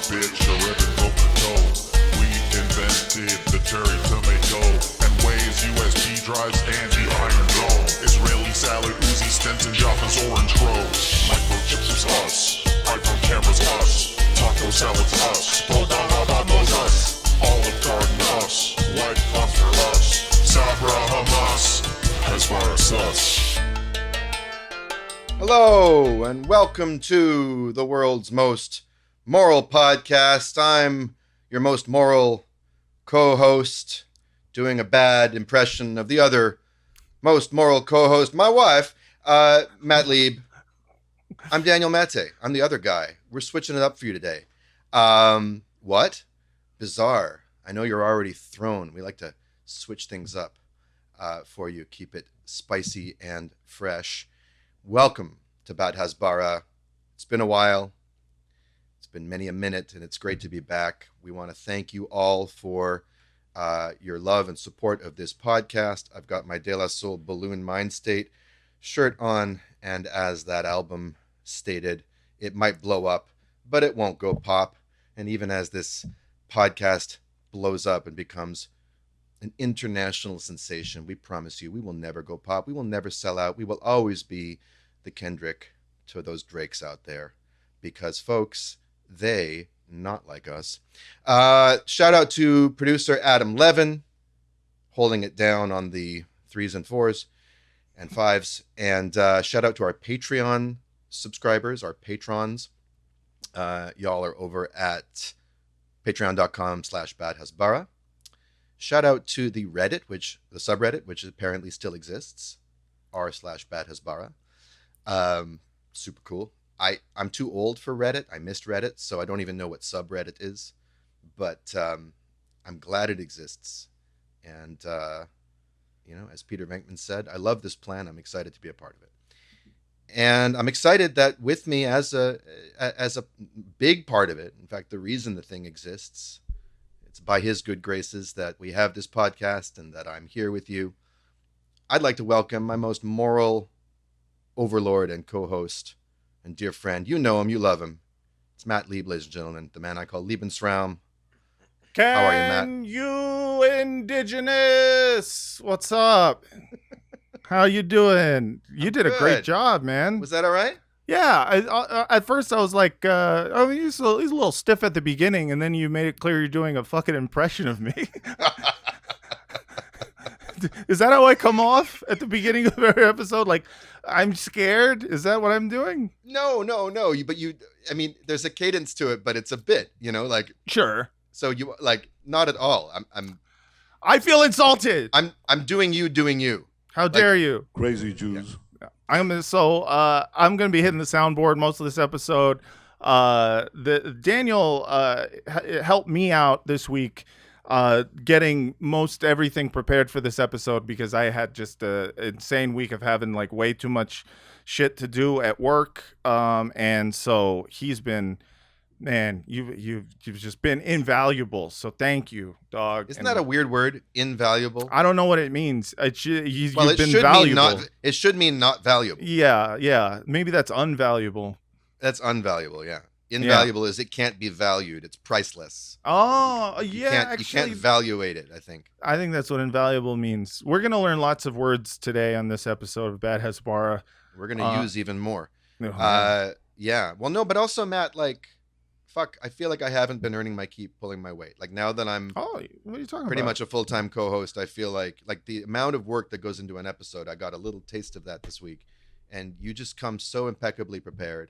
bitch, a ribbon cocoa. We invented the cherry tomato and Waze USB drives and the Iron Dome. Israeli salad, Uzi Stenton, Jaffa's orange grow. Microchips is us, iPhone cameras us, taco salads us, Bodagabamo's us, Olive Garden us, White Phosphor us, Sabra Hamas, Hasbara sus. Hello, and welcome to the world's most moral podcast. I'm your most moral co-host, doing a bad impression of the other most moral co-host, my wife, Matt Lieb. I'm Daniel Mate. I'm the other guy. We're switching it up for you today. What? Bizarre. I know you're already thrown. We like to switch things up for you, keep it spicy and fresh. Welcome to Bad Hasbara. It's been a while. It's been many a minute, and it's great to be back. We want to thank you all for your love and support of this podcast. I've got my De La Soul Balloon Mind State shirt on, and as that album stated, it might blow up, but it won't go pop. And even as this podcast blows up and becomes an international sensation, we promise you we will never go pop. We will never sell out. We will always be the Kendrick to those Drakes out there, because folks, they not like us. Shout out to producer Adam Levin, holding it down on the 3s and 4s and 5s, and shout out to our Patreon subscribers, our patrons. Y'all are over at patreon.com/badhasbara. Shout out to the Reddit, the subreddit, which apparently still exists, r/badhasbara. Super cool. I'm too old for Reddit. I missed Reddit, so I don't even know what subreddit is, but I'm glad it exists. And as Peter Venkman said, I love this plan. I'm excited to be a part of it. And I'm excited that with me as a big part of it, in fact, the reason the thing exists, it's by his good graces that we have this podcast and that I'm here with you. I'd like to welcome my most moral overlord and co-host and dear friend. You know him, you love him. It's Matt Lieb, ladies and gentlemen, the man I call Lebensraum. How are you, Matt? You indigenous? What's up? How you doing? You did a great job, man. Was that all right? Yeah. At first I was like, he's a little stiff at the beginning, and then you made it clear you're doing a fucking impression of me. Is that how I come off at the beginning of every episode? Like, I'm scared? Is that what I'm doing? No. But there's a cadence to it, but it's a bit, Sure. So you not at all. I feel insulted. I'm doing you. How dare you? Crazy Jews. Yeah. I'm gonna be hitting the soundboard most of this episode. Daniel helped me out this week, getting most everything prepared for this episode, because I had just an insane week of having way too much shit to do at work. And so he's been, man, you've just been invaluable. So thank you, dog. Isn't that a weird word? Invaluable? I don't know what it means. You've it been should valuable. It should mean not valuable. Yeah. Maybe that's unvaluable. That's unvaluable, yeah. Invaluable is it can't be valued. It's priceless. Oh, yeah. You can't valuate it, I think. I think that's what invaluable means. We're going to learn lots of words today on this episode of Bad Hasbara. We're going to use even more. Yeah. Well, no, but also, Matt, fuck, I feel like I haven't been earning my keep pulling my weight. Now that I'm what are you talking pretty about? much a full-time co-host, I feel like the amount of work that goes into an episode, I got a little taste of that this week. And you just come so impeccably prepared.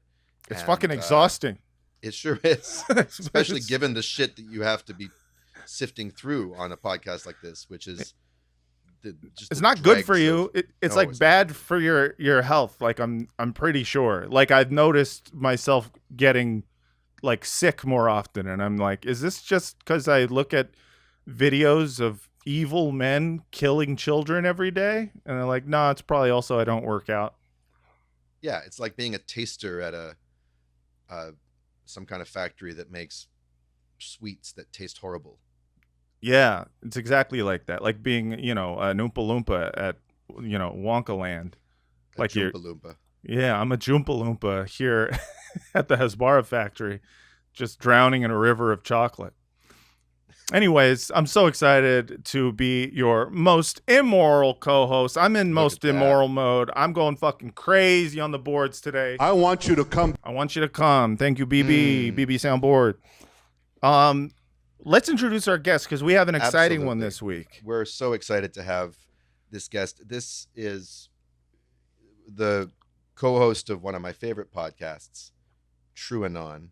It's fucking exhausting. It sure is. Especially given the shit that you have to be sifting through on a podcast like this, which is it's not good for you. It's bad for your health. I'm pretty sure. I've noticed myself getting sick more often, and I'm like, is this just because I look at videos of evil men killing children every day? And I'm like, no, it's probably also I don't work out. Yeah, it's like being a taster at some kind of factory that makes sweets that taste horrible. Yeah, it's exactly like that. Like being, an Oompa Loompa at, Wonka Land. Like Oompa Loompa. Yeah, I'm a Joompa Loompa here at the Hasbara factory. just drowning in a river of chocolate. Anyways, I'm so excited to be your most immoral co-host. I'm in most immoral mode. I'm going fucking crazy on the boards today. I want you to come. Thank you, BB. BB soundboard. Let's introduce our guest because we have an exciting one this week. We're so excited to have this guest. This is the co-host of one of my favorite podcasts, True Anon.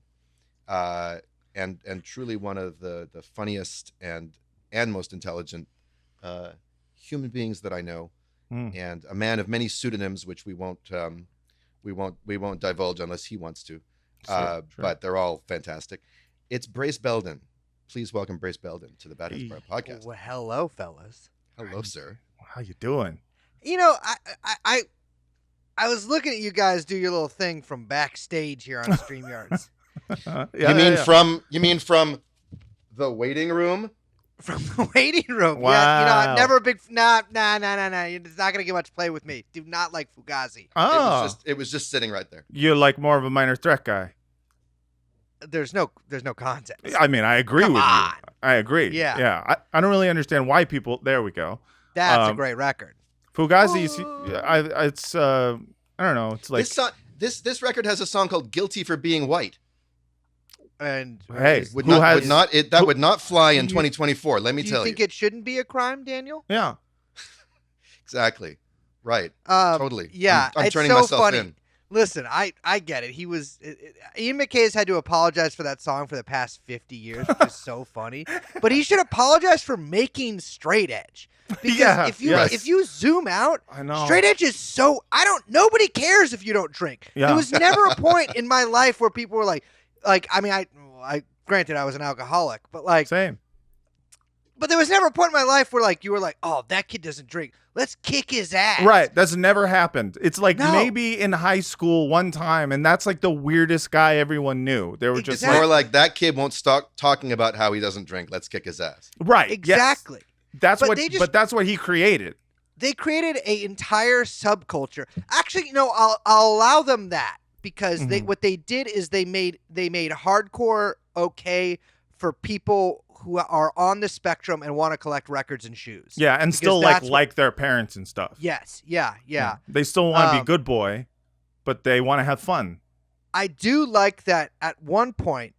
And truly one of the funniest and most intelligent human beings that I know, and a man of many pseudonyms, which we won't divulge unless he wants to. Sure. But they're all fantastic. It's Brace Belden. Please welcome Brace Belden to the Bad Hasbara podcast. Well, hello, fellas. Hello, sir. How you doing? You know, I was looking at you guys do your little thing from backstage here on StreamYards. You mean from the waiting room? From the waiting room. Wow. Yeah, you know, I'm never a big nah. It's not gonna get much play with me. Do not like Fugazi. Oh, it was just sitting right there. You're like more of a minor threat guy. There's no context. I mean, I agree with you. I agree. Yeah. I don't really understand why people. There we go. That's a great record. Fugazi. It's I don't know. It's like this record has a song called "Guilty for Being White." And hey, would not fly in 2024. Let me tell you. Do you think it shouldn't be a crime, Daniel? Yeah. Exactly. Right. Totally. Yeah. I'm it's turning so myself funny. in. Listen, I get it. Ian MacKaye has had to apologize for that song for the past 50 years, which is so funny. But he should apologize for making straight edge. Because if you zoom out, I know. Straight edge is so nobody cares if you don't drink. Yeah. There was never a point in my life where people were like I mean, I granted I was an alcoholic, but like same. But there was never a point in my life where like you were like, oh, that kid doesn't drink. Let's kick his ass. Right. That's never happened. It's like No. maybe in high school one time, and that's like the weirdest guy everyone knew. They were just It's more like that kid won't stop talking about how he doesn't drink. Let's kick his ass. Right. Exactly. Yes. But that's what he created. They created an entire subculture. Actually, I'll allow them that because what they did is they made hardcore okay for people who are on the spectrum and want to collect records and shoes. Yeah, and because still like their parents and stuff. Yes, yeah. They still want to be good boy, but they want to have fun. I do like that at one point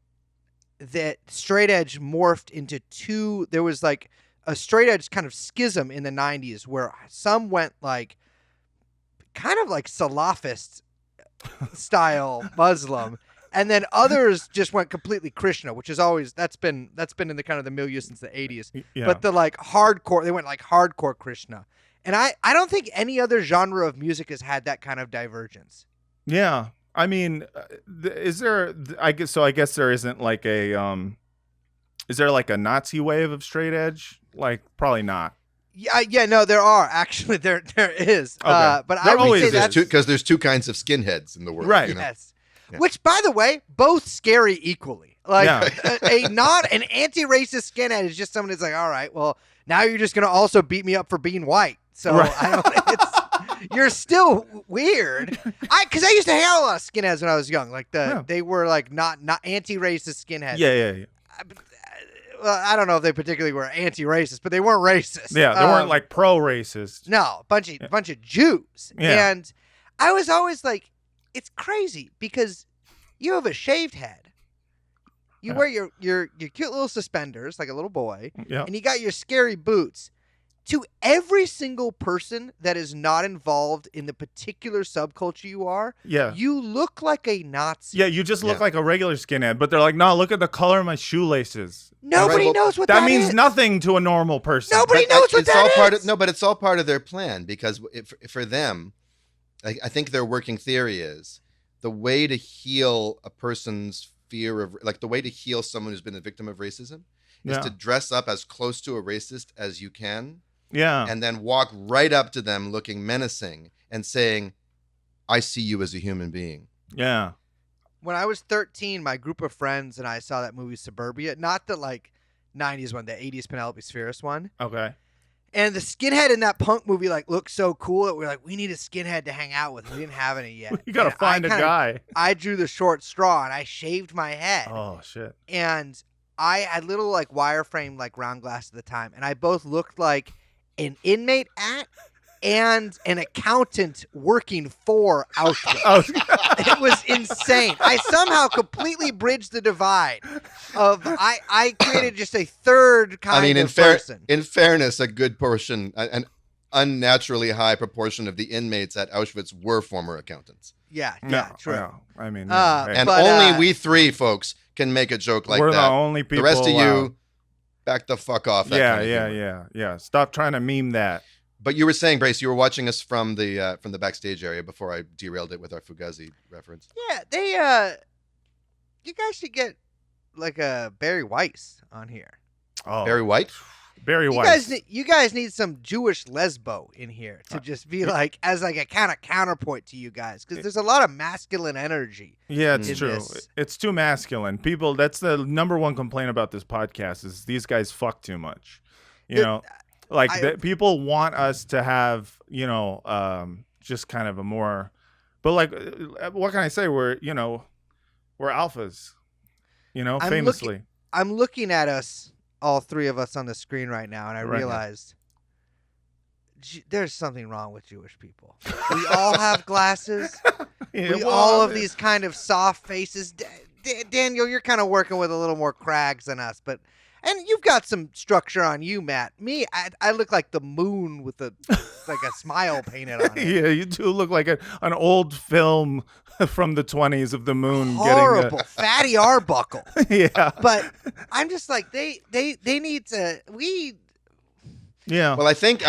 that straight edge morphed into two. There was like a straight edge kind of schism in the 90s where some went like kind of like Salafist style Muslim, and then others just went completely Krishna, which is always that's been in the kind of the milieu since the 80s. Yeah. But the like hardcore, they went like hardcore Krishna, and I don't think any other genre of music has had that kind of divergence. Yeah, I mean, is there? I guess there isn't like a is there like a Nazi wave of straight edge? Like probably not. Yeah, no, there are actually there is. Okay. But There I would always say is. that's Because there's two kinds of skinheads in the world. Right. You know? yes. Yeah. Which, by the way, both scary equally. Like Yeah. an anti-racist skinhead is just someone who's like, all right, well, now you're just gonna also beat me up for being white. So Right. I don't. You're still weird. Because I used to hang out with a lot of skinheads when I was young. Like they were like not anti-racist skinheads. Yeah. Well, I don't know if they particularly were anti-racist, but they weren't racist. Yeah, they weren't like pro-racist. No, a bunch of Jews. Yeah. And I was always like, it's crazy because you have a shaved head. You wear your cute little suspenders like a little boy, Yeah. and you got your scary boots. To every single person that is not involved in the particular subculture you are, Yeah. you look like a Nazi. Yeah, you just look like a regular skinhead, but they're like, no, look at the color of my shoelaces. Nobody knows what That means is. nothing to a normal person. Nobody knows what that is. But it's all part of their plan because for them, I think their working theory is the way to heal a person's fear of, like the way to heal someone who's been a victim of racism is to dress up as close to a racist as you can. Yeah. And then walk right up to them looking menacing and saying, I see you as a human being. Yeah. When I was 13, my group of friends and I saw that movie Suburbia. Not the like 90s one, the 80s Penelope Spheris one. Okay. And the skinhead in that punk movie like looked so cool that we're like, we need a skinhead to hang out with. We didn't have any yet. You gotta find a guy. I drew the short straw and I shaved my head. Oh shit. And I had little like wireframe like round glass at the time, and I both looked like an inmate and an accountant working for Auschwitz. It was insane. I somehow completely bridged the divide of I created just a third kind of person. In fairness, a good portion, an unnaturally high proportion of the inmates at Auschwitz were former accountants. Yeah, true. Well, I mean, and only we three folks can make a joke like we're that. The only people. The rest of allowed. you, back the fuck off. Yeah. Stop trying to meme that. But you were saying, Brace, you were watching us from the backstage area before I derailed it with our Fugazi reference. Yeah, they you guys should get like a Barry Weiss on here. Oh, Barry White? Barry Weiss. You guys need some Jewish lesbo in here to just be like as like a kind of counterpoint to you guys, because there's a lot of masculine energy. Yeah, it's true. This. It's too masculine. People, that's the number one complaint about this podcast is these guys fuck too much. You know, like people want us to have, you know, just kind of a more, but like, what can I say? We're alphas, you know, famously. I'm looking at us, all three of us on the screen right now, and I realized there's something wrong with Jewish people. We all have glasses. We all have these kind of soft faces. Daniel, you're kind of working with a little more crags than us, and you've got some structure on you, Matt. Me, I look like the moon with a smile painted on it. Yeah, you do look like an old film from the 20s of the moon. Horrible, Fatty Arbuckle. Yeah, but I'm just like they need to. Yeah. Well, I think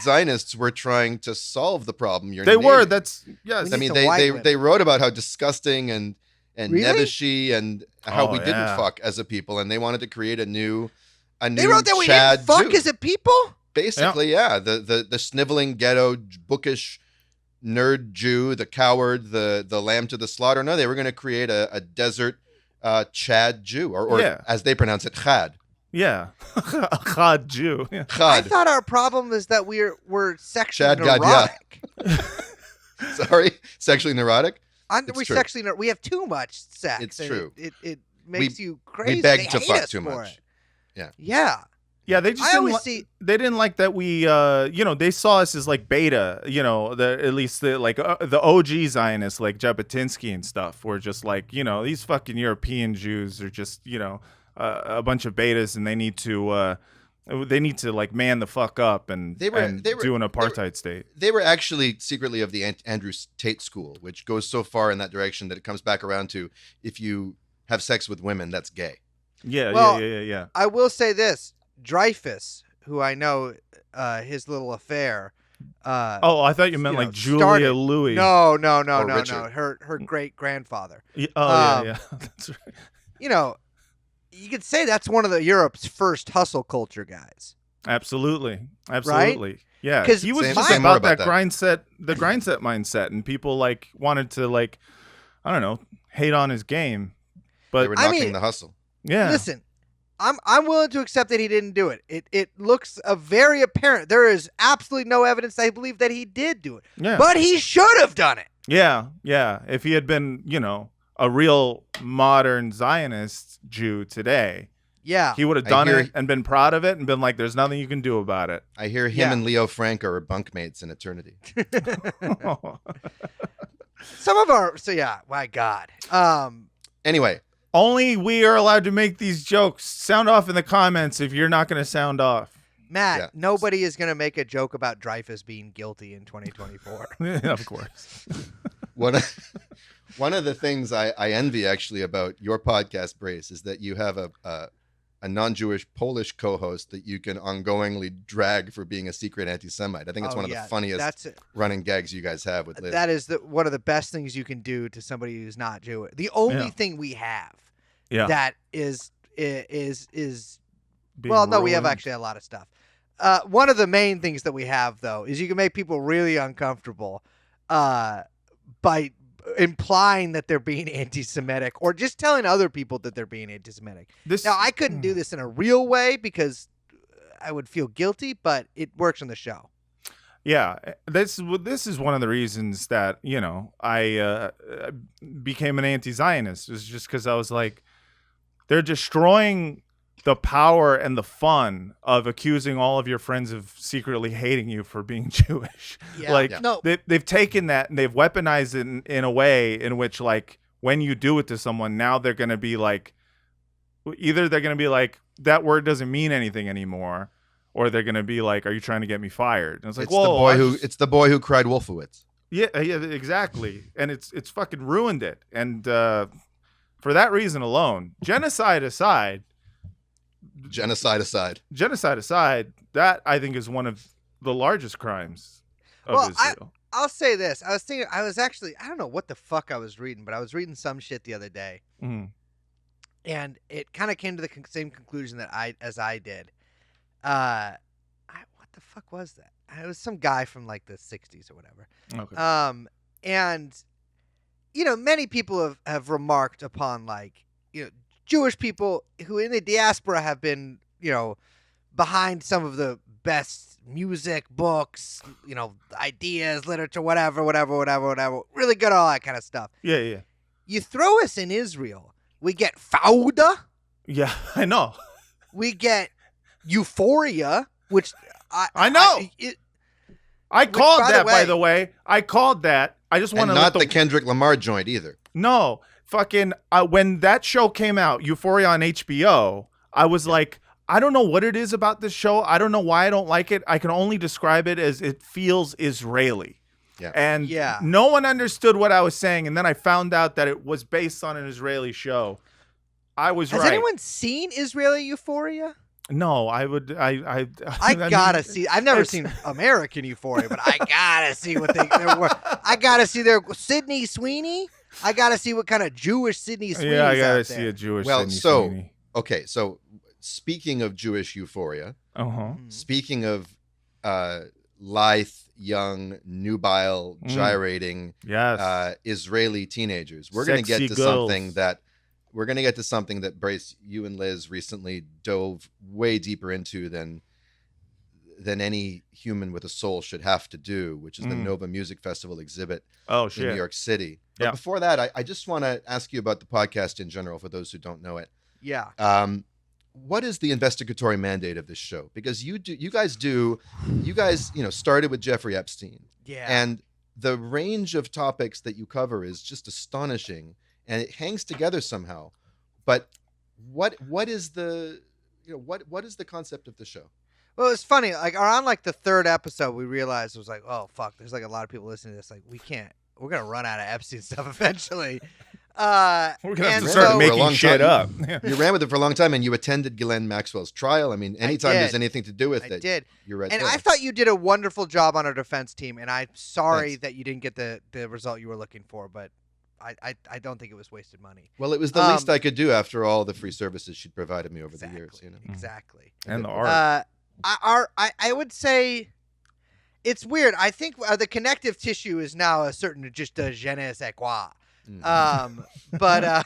Zionists were trying to solve the problem. They were. That's yes. I mean, they wrote about how disgusting and really? nebbishy and how we didn't fuck as a people, and they wanted to create a new. They wrote that Chad we didn't fuck Jew. As a people. Basically, yeah. The sniveling ghetto bookish nerd Jew, the coward, the lamb to the slaughter. No, they were going to create a desert Chad Jew, or as they pronounce it, Chad. Yeah, a Chad Jew. Yeah. I thought our problem is that we're sexually neurotic. Sorry, sexually neurotic. We're sexually neurotic. We have too much sex. It's true. It makes you crazy. We beg to fuck too much. Yeah. Yeah, they just they didn't like that we they saw us as like beta, at least the OG Zionists like Jabotinsky and stuff were just like, these fucking European Jews are just, a bunch of betas, and they need to like man the fuck up and do an apartheid state. They were actually secretly of the Andrew Tate school, which goes so far in that direction that it comes back around to if you have sex with women, that's gay. Yeah. I will say this. Dreyfus, who I know, his little affair. I thought you meant like Julia Louis. No. Her great grandfather. Yeah. That's right. You could say that's one of Europe's first hustle culture guys. Absolutely. Right? Yeah, because he was just about that grind set mindset, and people like wanted to like, I don't know, hate on his game, but they were knocking the hustle. Yeah. Listen. I'm willing to accept that he didn't do it. It looks very apparent. There is absolutely no evidence I believe that he did do it. Yeah. But he should have done it. Yeah. If he had been, a real modern Zionist Jew today, he would have done it and been proud of it and been like, there's nothing you can do about it. I hear him and Leo Frank are bunkmates in eternity. My God. Anyway. Only we are allowed to make these jokes. Sound off in the comments if you're not going to sound off. Matt, nobody is going to make a joke about Dreyfus being guilty in 2024. Yeah, of course. One of the things I envy actually about your podcast, Brace, is that you have a non-Jewish Polish co-host that you can ongoingly drag for being a secret anti-Semite. I think it's one of the funniest running gags you guys have with Liz. That is one of the best things you can do to somebody who's not Jewish. The only thing we have that is we have actually a lot of stuff. One of the main things that we have, though, is you can make people really uncomfortable by implying that they're being anti-Semitic or just telling other people that they're being anti-Semitic. Now, I couldn't do this in a real way because I would feel guilty, but it works on the show. Yeah, this is one of the reasons that, you know, I became an anti-Zionist. It's just because I was like, they're destroying the power and the fun of accusing all of your friends of secretly hating you for being Jewish. Yeah. Like, No. they've taken that and they've weaponized it in a way in which, like, when you do it to someone, now they're going to be like, either they're going to be like, that word doesn't mean anything anymore, or they're going to be like, are you trying to get me fired? And it's like, it's the boy who cried Wolfowitz. Yeah, exactly. And it's fucking ruined it. And for that reason alone, genocide aside, that I think is one of the largest crimes of Israel. I'll say this. I don't know what the fuck I was reading, but I was reading some shit the other day. Mm-hmm. And it kind of came to the same conclusion that I did. What the fuck was that? It was some guy from like the 60s or whatever. Okay. And you know, many people have remarked upon, like, you know, Jewish people who in the diaspora have been, you know, behind some of the best music, books, you know, ideas, literature, whatever. Really good at all that kind of stuff. Yeah. You throw us in Israel, we get Fauda. Yeah, I know. We get Euphoria, which I know. I called that, by the way. I called that. I just want to not the Kendrick Lamar joint either. No, fucking when that show came out, Euphoria on HBO, I was like, I don't know what it is about this show. I don't know why I don't like it. I can only describe it as it feels Israeli. Yeah. And no one understood what I was saying, and then I found out that it was based on an Israeli show. I was right. Has anyone seen Israeli Euphoria? No, I gotta see. I've never seen American Euphoria, but I gotta see what they were. I gotta see their Sydney Sweeney. I gotta see what kind of Jewish Sydney Sweeney. Yeah, I gotta see a Jewish. Sydney Sweeney. Okay, so speaking of Jewish Euphoria, speaking of lithe, young, nubile, gyrating, Israeli teenagers, we're gonna get to something that. We're going to get to something that, Brace, you and Liz recently dove way deeper into than any human with a soul should have to do, which is the Nova Music Festival exhibit in New York City. But before that, I just want to ask you about the podcast in general, for those who don't know it. Yeah. What is the investigatory mandate of this show? Because you guys, started with Jeffrey Epstein. Yeah. And the range of topics that you cover is just astonishing. And it hangs together somehow, but what is the what is the concept of the show? Well, it's funny. Like around like the third episode, we realized it was like, oh fuck, there's like a lot of people listening to this. Like we're gonna run out of Epstein stuff eventually. We're gonna have to start making shit up. You ran with it for a long time, and you attended Ghislaine Maxwell's trial. I mean, anytime there's anything to do with it, you're right. And there. I thought you did a wonderful job on our defense team, and I'm sorry that you didn't get the result you were looking for, but. I don't think it was wasted money. Well, it was the least I could do after all the free services she'd provided me over the years. You know? Exactly. And the art. I would say it's weird. I think the connective tissue is now a certain just a je ne sais quoi. But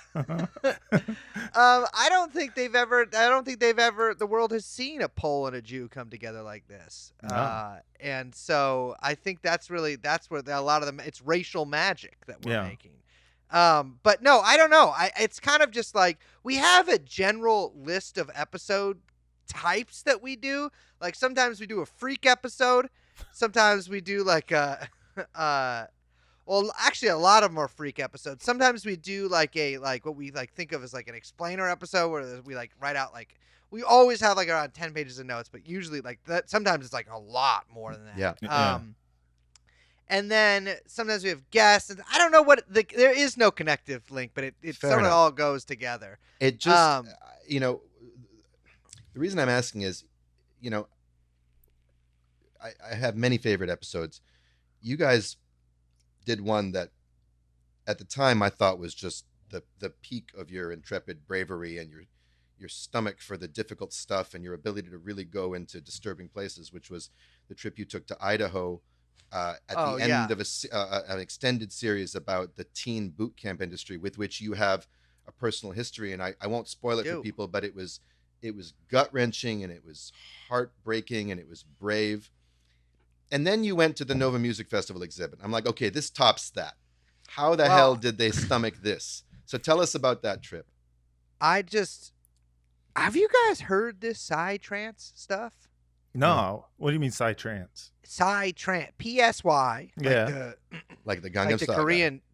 I don't think the world has seen a Pole and a Jew come together like this. No. And so I think that's where a lot of it's racial magic that we're making. But no, I don't know. It's kind of just like we have a general list of episode types that we do. Like sometimes we do a freak episode. Sometimes we do like well, actually, a lot of them are freak episodes. Sometimes we do like what we like think of as like an explainer episode where we like write out like we always have like around 10 pages of notes, but usually like that. Sometimes it's like a lot more than that. Yeah. And then sometimes we have guests, and I don't know what there is no connective link, but it sort of all goes together. It just the reason I'm asking is, I have many favorite episodes. You guys did one that at the time I thought was just the peak of your intrepid bravery and your stomach for the difficult stuff and your ability to really go into disturbing places, which was the trip you took to Idaho at the end of an extended series about the teen boot camp industry, with which you have a personal history. And I won't spoil it for people, but it was it was gut-wrenching, and it was heartbreaking, and it was brave. And then you went to the Nova Music Festival exhibit. I'm like, okay, this tops that. How the hell did they stomach this? So tell us about that trip. Have you guys heard this Psy-Trance stuff? No. What do you mean Psy-Trance? Psy-Trance, PSY. Yeah. Like the Gangnam Style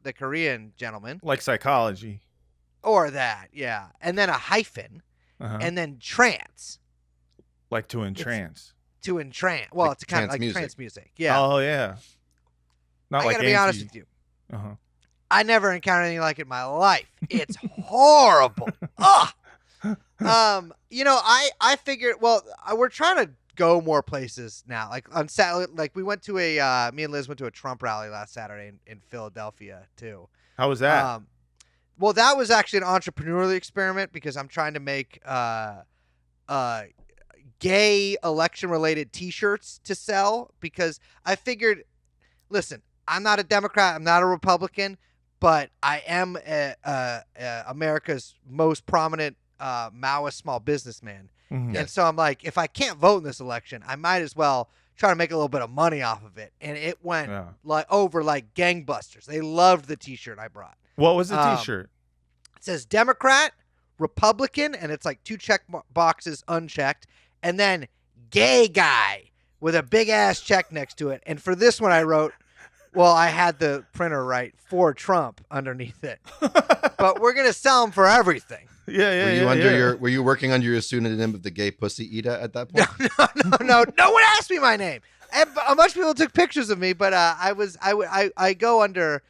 the Korean gentleman. Like psychology. Or that, yeah. And then a hyphen, and then trance. Like to entrance. To entrance. Well, like it's kind of like trance music. Yeah. Oh, yeah. Not I like gotta be honest with you. Uh-huh. I never encountered anything like it in my life. It's horrible. Ugh. I figured. Well, we're trying to go more places now. Like on Saturday, like we went to me and Liz went to a Trump rally last Saturday in Philadelphia too. How was that? Well, that was actually an entrepreneurial experiment because I'm trying to make gay election-related T-shirts to sell because I figured, listen, I'm not a Democrat, I'm not a Republican, but I am America's most prominent Maoist small businessman. Mm-hmm. And so I'm like, if I can't vote in this election, I might as well try to make a little bit of money off of it. And it went over like gangbusters. They loved the T-shirt I brought. What was the T-shirt? It says Democrat, Republican, and it's like 2 check boxes unchecked, and then gay guy with a big ass check next to it. And for this one I wrote, well, I had the printer write for Trump underneath it. But we're gonna sell them for everything. Were you working under your pseudonym of the gay pussy eater at that point? No. No one asked me my name. And a bunch of people took pictures of me, but I go under.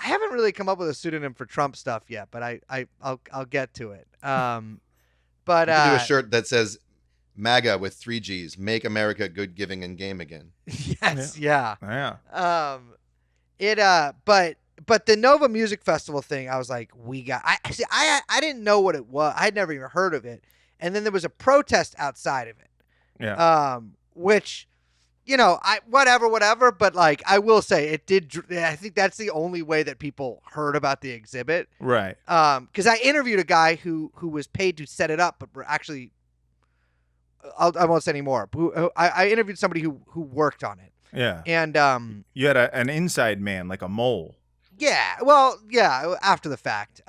I haven't really come up with a pseudonym for Trump stuff yet, but I'll get to it. But you can do a shirt that says MAGA with 3 G's, make America good, giving, and game again. Yes, yeah. Yeah. But the Nova Music Festival thing, I was like, I didn't know what it was. I'd never even heard of it. And then there was a protest outside of it. Yeah. Which, whatever. But like, I will say it did. I think that's the only way that people heard about the exhibit. Right. Because I interviewed a guy who was paid to set it up, but actually, I won't say anymore. I interviewed somebody who worked on it. Yeah. And you had an inside man, like a mole. Yeah. Well, yeah. After the fact.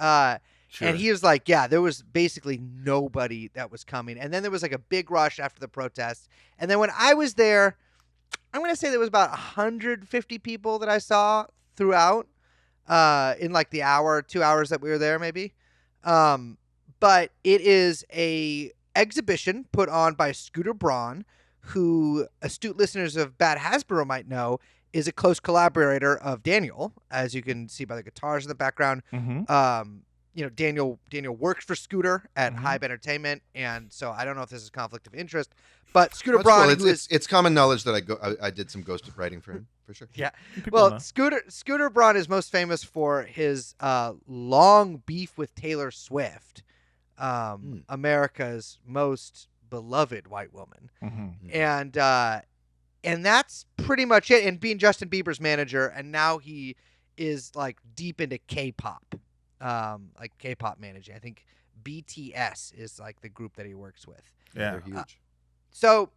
Sure. And he was like, yeah, there was basically nobody that was coming. And then there was like a big rush after the protest. And then when I was there, I'm going to say there was about 150 people that I saw throughout in like the 2 hours that we were there, maybe. But it is a exhibition put on by Scooter Braun, who astute listeners of Bad Hasbara might know is a close collaborator of Daniel, as you can see by the guitars in the background. Mm-hmm. Daniel works for Scooter at Hybe Entertainment, and so I don't know if this is a conflict of interest, but Scooter Braun, cool. It's common knowledge that I did some ghost writing for him, for sure. Yeah. Well, Scooter Braun is most famous for his long beef with Taylor Swift, America's most beloved white woman. Mm-hmm. And that's pretty much it. And being Justin Bieber's manager, and now he is like deep into K-pop, like K-pop managing. I think BTS is like the group that he works with. Yeah, they're huge. So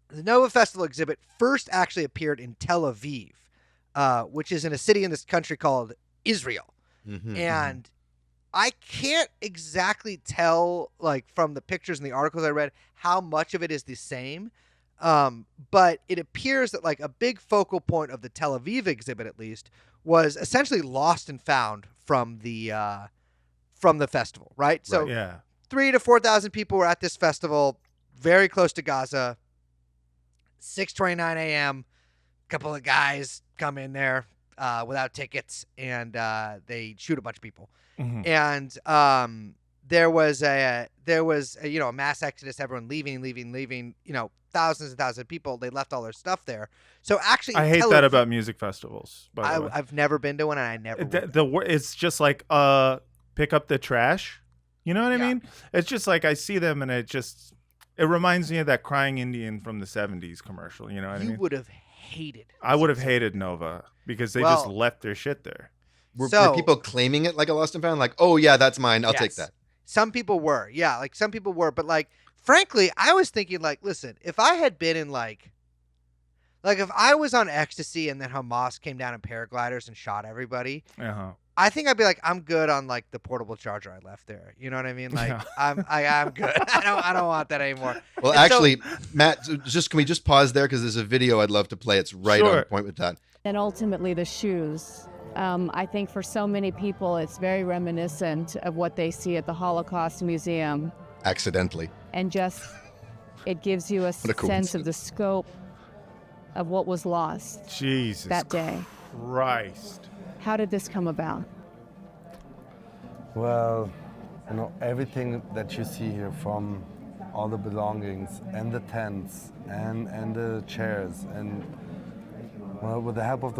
the Nova Festival exhibit first actually appeared in Tel Aviv, which is in a city in this country called Israel. Mm-hmm. And I can't exactly tell, like from the pictures and the articles I read, how much of it is the same. But it appears that like a big focal point of the Tel Aviv exhibit, at least, was essentially lost and found from the festival, right? So 3,000 to 4,000 people were at this festival, very close to Gaza. 6:29 a.m. A couple of guys come in there without tickets, and they shoot a bunch of people. Mm-hmm. And there was a mass exodus, everyone leaving. Thousands and thousands of people. They left all their stuff there. So actually, I hate that about music festivals. By the way, I've never been to one, and I never. It's just like pick up the trash. You know what I mean? It's just like I see them, and it reminds me of that crying Indian from the '70s commercial. You know what I mean? You would have hated. I would have hated Nova because they just left their shit there. Were people claiming it like a lost and found? Like, oh yeah, that's mine. I'll take that. Some people were, yeah, like some people were, but like frankly, I was thinking like, listen, if I had been in like if I was on ecstasy and then Hamas came down in paragliders and shot everybody, I think I'd be like, I'm good on like the portable charger I left there. You know what I mean? Like I'm good. I don't want that anymore. Well, and actually, Matt, can we just pause there because there's a video I'd love to play. It's right on point with that. And ultimately, the shoes. I think for so many people, it's very reminiscent of what they see at the Holocaust Museum. Accidentally. And just it gives you a sense of the scope of what was lost that day. Christ. How did this come about? Well, everything that you see here, from all the belongings and the tents and the chairs, and well, with the help of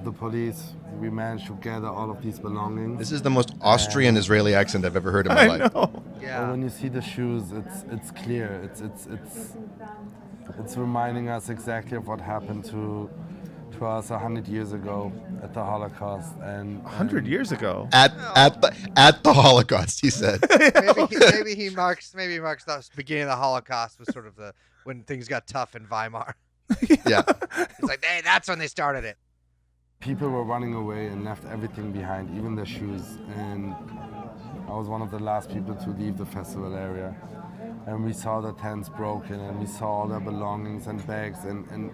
the police, we managed to gather all of these belongings. This is the most Austrian Israeli accent I've ever heard in my life. Yeah. Well, when you see the shoes, it's clear. It's reminding us exactly of what happened to us 100 years ago at the Holocaust. And 100 years ago? At the Holocaust, he said. maybe he marks the beginning of the Holocaust was sort of when things got tough in Weimar. Yeah. It's like, hey, that's when they started it. People were running away and left everything behind, even their shoes. And I was one of the last people to leave the festival area. And we saw the tents broken, and we saw all their belongings and bags. And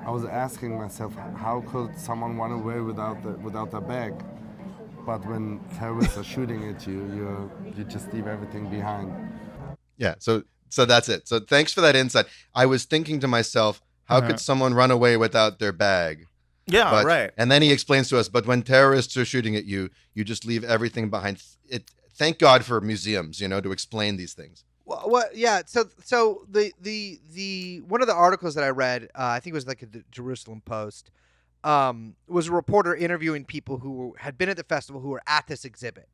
I was asking myself, how could someone run away without their bag? But when terrorists are shooting at you, you just leave everything behind. Yeah, so that's it. So thanks for that insight. I was thinking to myself, how could someone run away without their bag? Yeah, right. And then he explains to us, but when terrorists are shooting at you, you just leave everything behind. Thank God for museums, to explain these things. Well, yeah. So the one of the articles that I read, I think it was like the Jerusalem Post, was a reporter interviewing people who had been at the festival who were at this exhibit,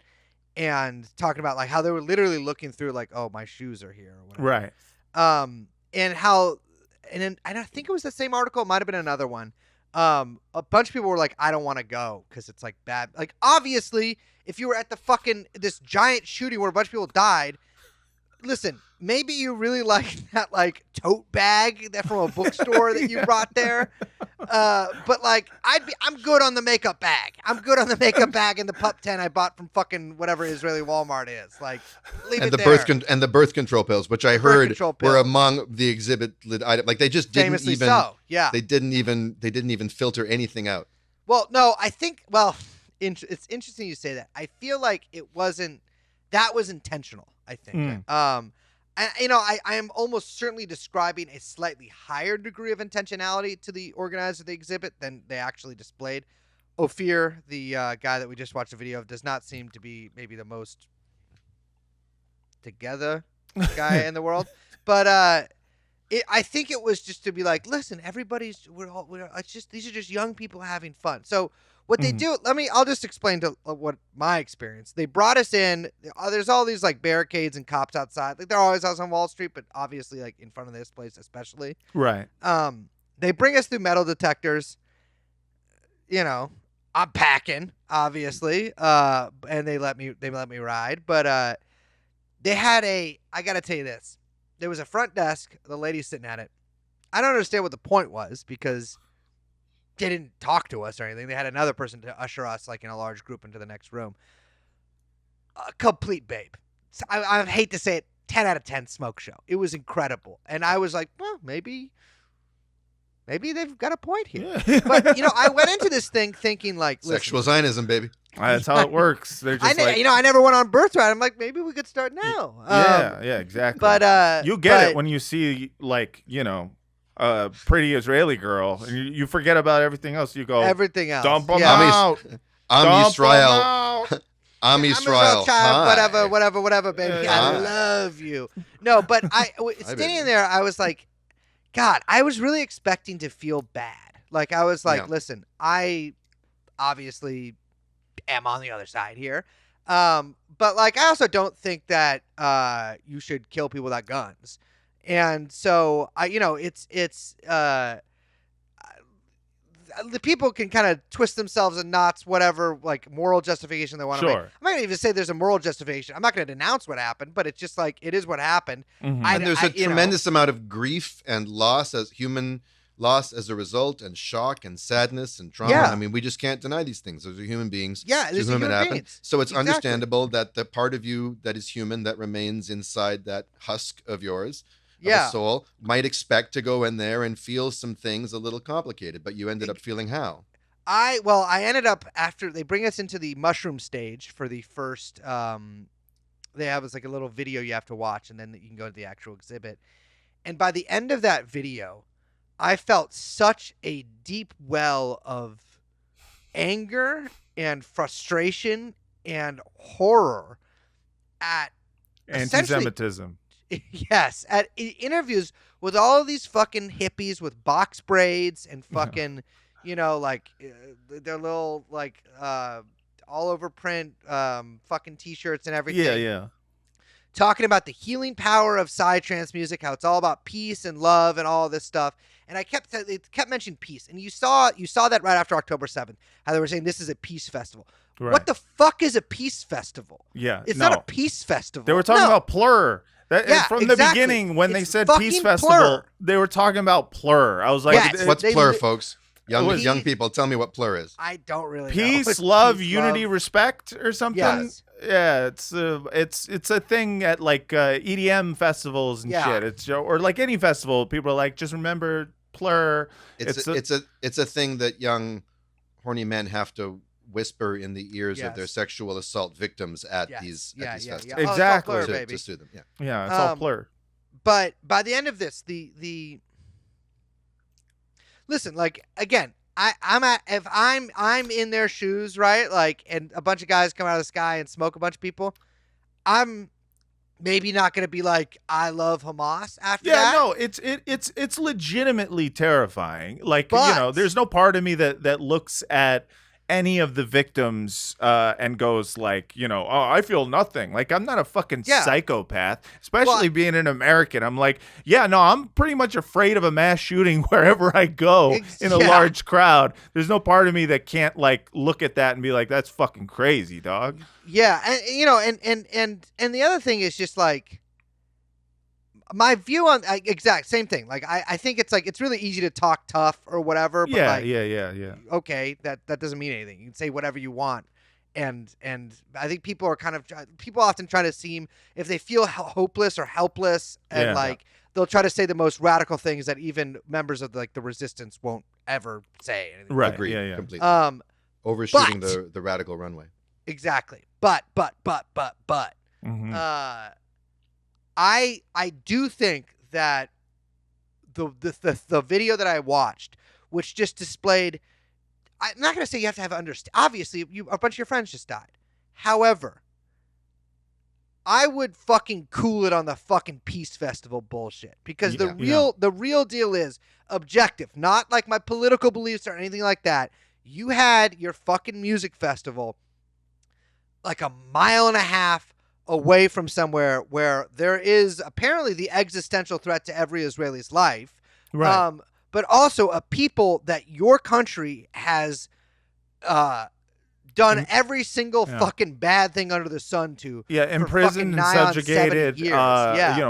and talking about like how they were literally looking through like, oh, my shoes are here, or whatever. Right. And how, and I think it was the same article. It might have been another one. A bunch of people were like, I don't want to go because it's like bad. Like obviously, if you were at the fucking this giant shooting where a bunch of people died. Listen, maybe you really like that like tote bag that from a bookstore that you brought there, but like I'm good on the makeup bag. I'm good on the makeup bag and the pup tent I bought from fucking whatever Israeli Walmart is. Like, leave it there. And the birth control pills, which I heard were among the exhibit item. Like they just didn't famously even. So, yeah. They didn't even filter anything out. Well, no, I think. Well, it's interesting you say that. I feel like it wasn't. That was intentional. I think. I am almost certainly describing a slightly higher degree of intentionality to the organizer of the exhibit than they actually displayed. Ophir, the guy that we just watched a video of, does not seem to be maybe the most together guy in the world. But I think it was just to be like, listen, these are just young people having fun. So what they do, I'll just explain to what my experience. They brought us in. There's all these like barricades and cops outside. Like there always is on Wall Street, but obviously like in front of this place especially. Right. They bring us through metal detectors. I'm packing, obviously. And they let me ride. But they had I gotta tell you this. There was a front desk, the lady sitting at it. I don't understand what the point was because they didn't talk to us or anything. They had another person to usher us like in a large group into the next room. A complete babe. I hate to say it, 10 out of 10 smoke show. It was incredible. And I was like, well, maybe they've got a point here. Yeah. But, I went into this thing thinking like, sexual Zionism, baby. That's how it works. They're just I never went on Birthright. I'm like, maybe we could start now. Yeah, exactly. But you get it when you see like, a pretty Israeli girl, and you forget about everything else. You go everything else. Dump them out. I'm Israel. I'm Israel. Child, whatever, baby. I love you. No, but standing there, I was like, God, I was really expecting to feel bad. Like I was like, listen, I obviously am on the other side here. But like, I also don't think that you should kill people without guns. And so I the people can kind of twist themselves in knots, whatever, like moral justification they want to make. I'm not gonna even say there's a moral justification. I'm not gonna denounce what happened, but it's just like it is what happened. And there's a tremendous amount of grief and loss as human loss as a result, and shock and sadness and trauma. Yeah. I mean, we just can't deny these things. Those are human beings. Yeah, to these are whom it human happened. beings. So it's Exactly. understandable that the part of you that is human that remains inside that husk of yours, of Yeah. a soul, might expect to go in there and feel some things a little complicated, but you ended up feeling how? I ended up, after they bring us into the mushroom stage for the first they have like a little video you have to watch, and then you can go to the actual exhibit. And by the end of that video, I felt such a deep well of anger and frustration and horror at essentially- Anti-Semitism. Yes, at interviews with all of these fucking hippies with box braids and fucking, like their little like all over print fucking t-shirts and everything. Yeah. Talking about the healing power of Psy-Trance music, how it's all about peace and love and all this stuff. And it kept mentioning peace. And you saw that right after October 7th, how they were saying this is a peace festival. Right. What the fuck is a peace festival? Yeah. It's not a peace festival. They were talking about Plur. From the exactly. beginning, when they It's said fucking Peace Festival, Plur. they were talking about Plur. I was like, Yes. What's They plur, li- folks? Young people, tell me what plur is. I don't really know. peace, It's love, peace, unity, love. respect, or something. Yes. Yeah, it's a thing at like EDM festivals and Yeah. shit. It's or like any festival, people are like, just remember Plur. It's a thing that young horny men have to whisper in the ears of their Yes. sexual assault victims at Yes. these Yeah. festivals. Oh, it's all Exactly. Plur, To baby. sue them. Yeah. Yeah, it's all Um, Plur. But by the end of this, the listen, like again, if I'm in their shoes, right? Like, and a bunch of guys come out of the sky and smoke a bunch of people, I'm maybe not gonna be like, I love Hamas after that. No, it's legitimately terrifying. Like, But- there's no part of me that looks at any of the victims and goes like, oh, I feel nothing. Like, I'm not a fucking psychopath, especially being an American. I'm like, I'm pretty much afraid of a mass shooting wherever I go in a large crowd. There's no part of me that can't like look at that and be like, that's fucking crazy, dog. Yeah, and the other thing is just like my view on exact same thing. Like I think it's like it's really easy to talk tough or whatever. But Yeah. Okay, that doesn't mean anything. You can say whatever you want, and I think people often try to seem, if they feel hopeless or helpless, and they'll try to say the most radical things that even members of the resistance won't ever say. Right. Agreed. Yeah. Completely. Overshooting the radical runway. Exactly. But. Mhm. I do think that the video that I watched, which just displayed, I'm not going to say you have to have obviously a bunch of your friends just died. However, I would fucking cool it on the fucking peace festival bullshit, because the real deal is objective, not like my political beliefs or anything like that. You had your fucking music festival like a mile and a half away from somewhere where there is apparently the existential threat to every Israeli's life, Right. but also a people that your country has done every single fucking bad thing under the sun to. Imprisoned and subjugated,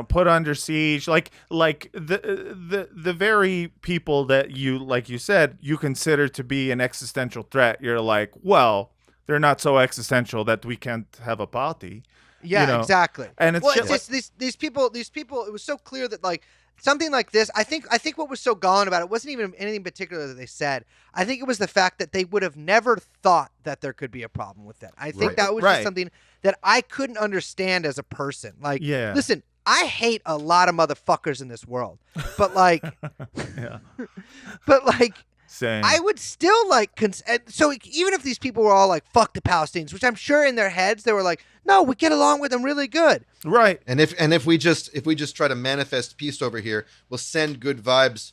put under siege, like the very people that you, like you said, you consider to be an existential threat. You're like, well, they're not so existential that we can't have a party. Yeah, exactly. And it's just these people. It was so clear that like something like this. I think what was so galling about it wasn't even anything particular that they said. I think it was the fact that they would have never thought that there could be a problem with that. I think that was just something that I couldn't understand as a person. Like, listen, I hate a lot of motherfuckers in this world, but like, Same. I would still like, so even if these people were all like, fuck the Palestinians, which I'm sure in their heads they were like, no, we get along with them really good. Right. And if we just try to manifest peace over here, we'll send good vibes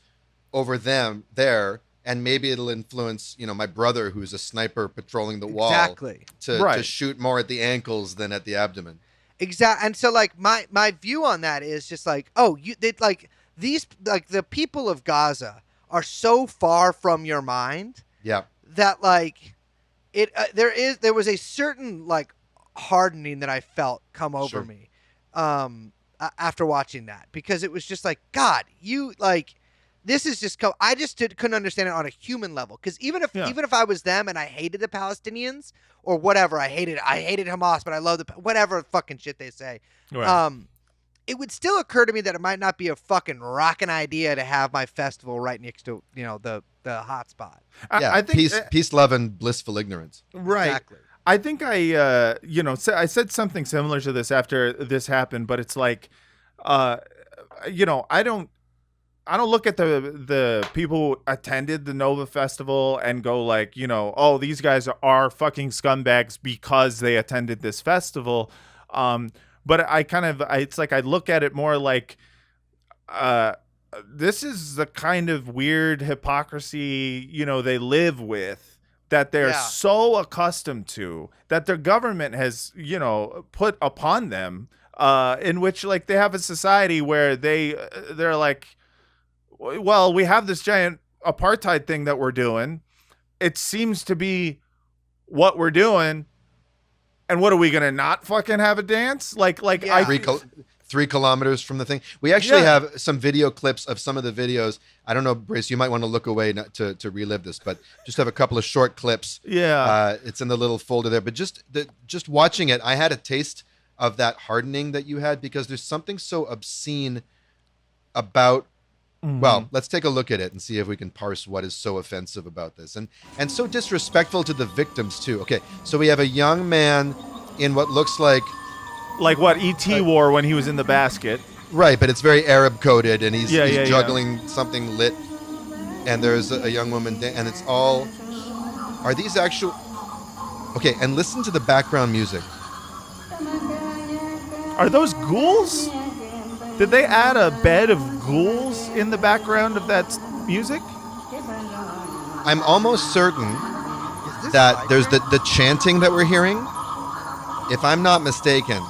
over them there, and maybe it'll influence, my brother who's a sniper patrolling the wall to shoot more at the ankles than at the abdomen. Exactly. And so like my view on that is just like, the people of Gaza are so far from your mind Yeah. that like there was a certain like hardening that I felt come over Sure. me after watching that, because it was just like, God, you like, this is just I just couldn't understand it on a human level, because even if I was them and I hated the Palestinians or whatever, I hated Hamas, but I love whatever fucking shit they say. Right. It would still occur to me that it might not be a fucking rockin' idea to have my festival right next to the hot spot. Yeah. I think peace, love, and blissful ignorance. right. Exactly. I think I said something similar to this after this happened, but it's like, I don't look at the people who attended the Nova Festival and go like, oh, these guys are fucking scumbags because they attended this festival. But it's like I look at it more like, this is the kind of weird hypocrisy, they live with, that they're so accustomed to, that their government has, put upon them, in which like they have a society where they're like, well, we have this giant apartheid thing that we're doing. It seems to be what we're doing. And what are we gonna not fucking have a dance? Yeah. 3 kilometers from the thing. We actually have some video clips of some of the videos. I don't know, Brace, you might want to look away not to relive this, but just have a couple of short clips. Yeah. It's in the little folder there. But just watching it, I had a taste of that hardening that you had, because there's something so obscene about. Well, let's take a look at it and see if we can parse what is so offensive about this, and so disrespectful to the victims too. Okay, so we have a young man in what looks like what E.T. wore when he was in the basket. Right, but it's very Arab coded, and he's Yeah. juggling something lit, and there's a young woman, and it's all. Are these actual? Okay, and listen to the background music. Are those ghouls? Did they add a bed of ghouls in the background of that music? I'm almost certain that there's the chanting that we're hearing. If I'm not mistaken,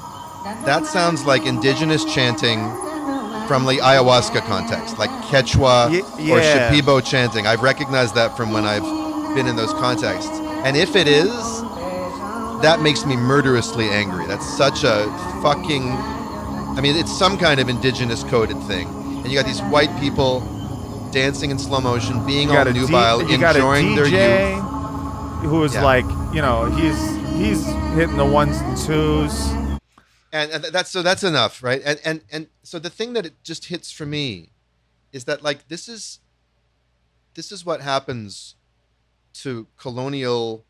that sounds like indigenous chanting from the ayahuasca context, like Quechua or Shipibo chanting. I've recognized that from when I've been in those contexts. And if it is, that makes me murderously angry. That's such a fucking... I mean, it's some kind of indigenous coded thing. And you got these white people dancing in slow motion, being all nubile, enjoying their youth. Who is like, he's hitting the ones and twos. And that's enough, right? And so the thing that it just hits for me is that like this is what happens to colonial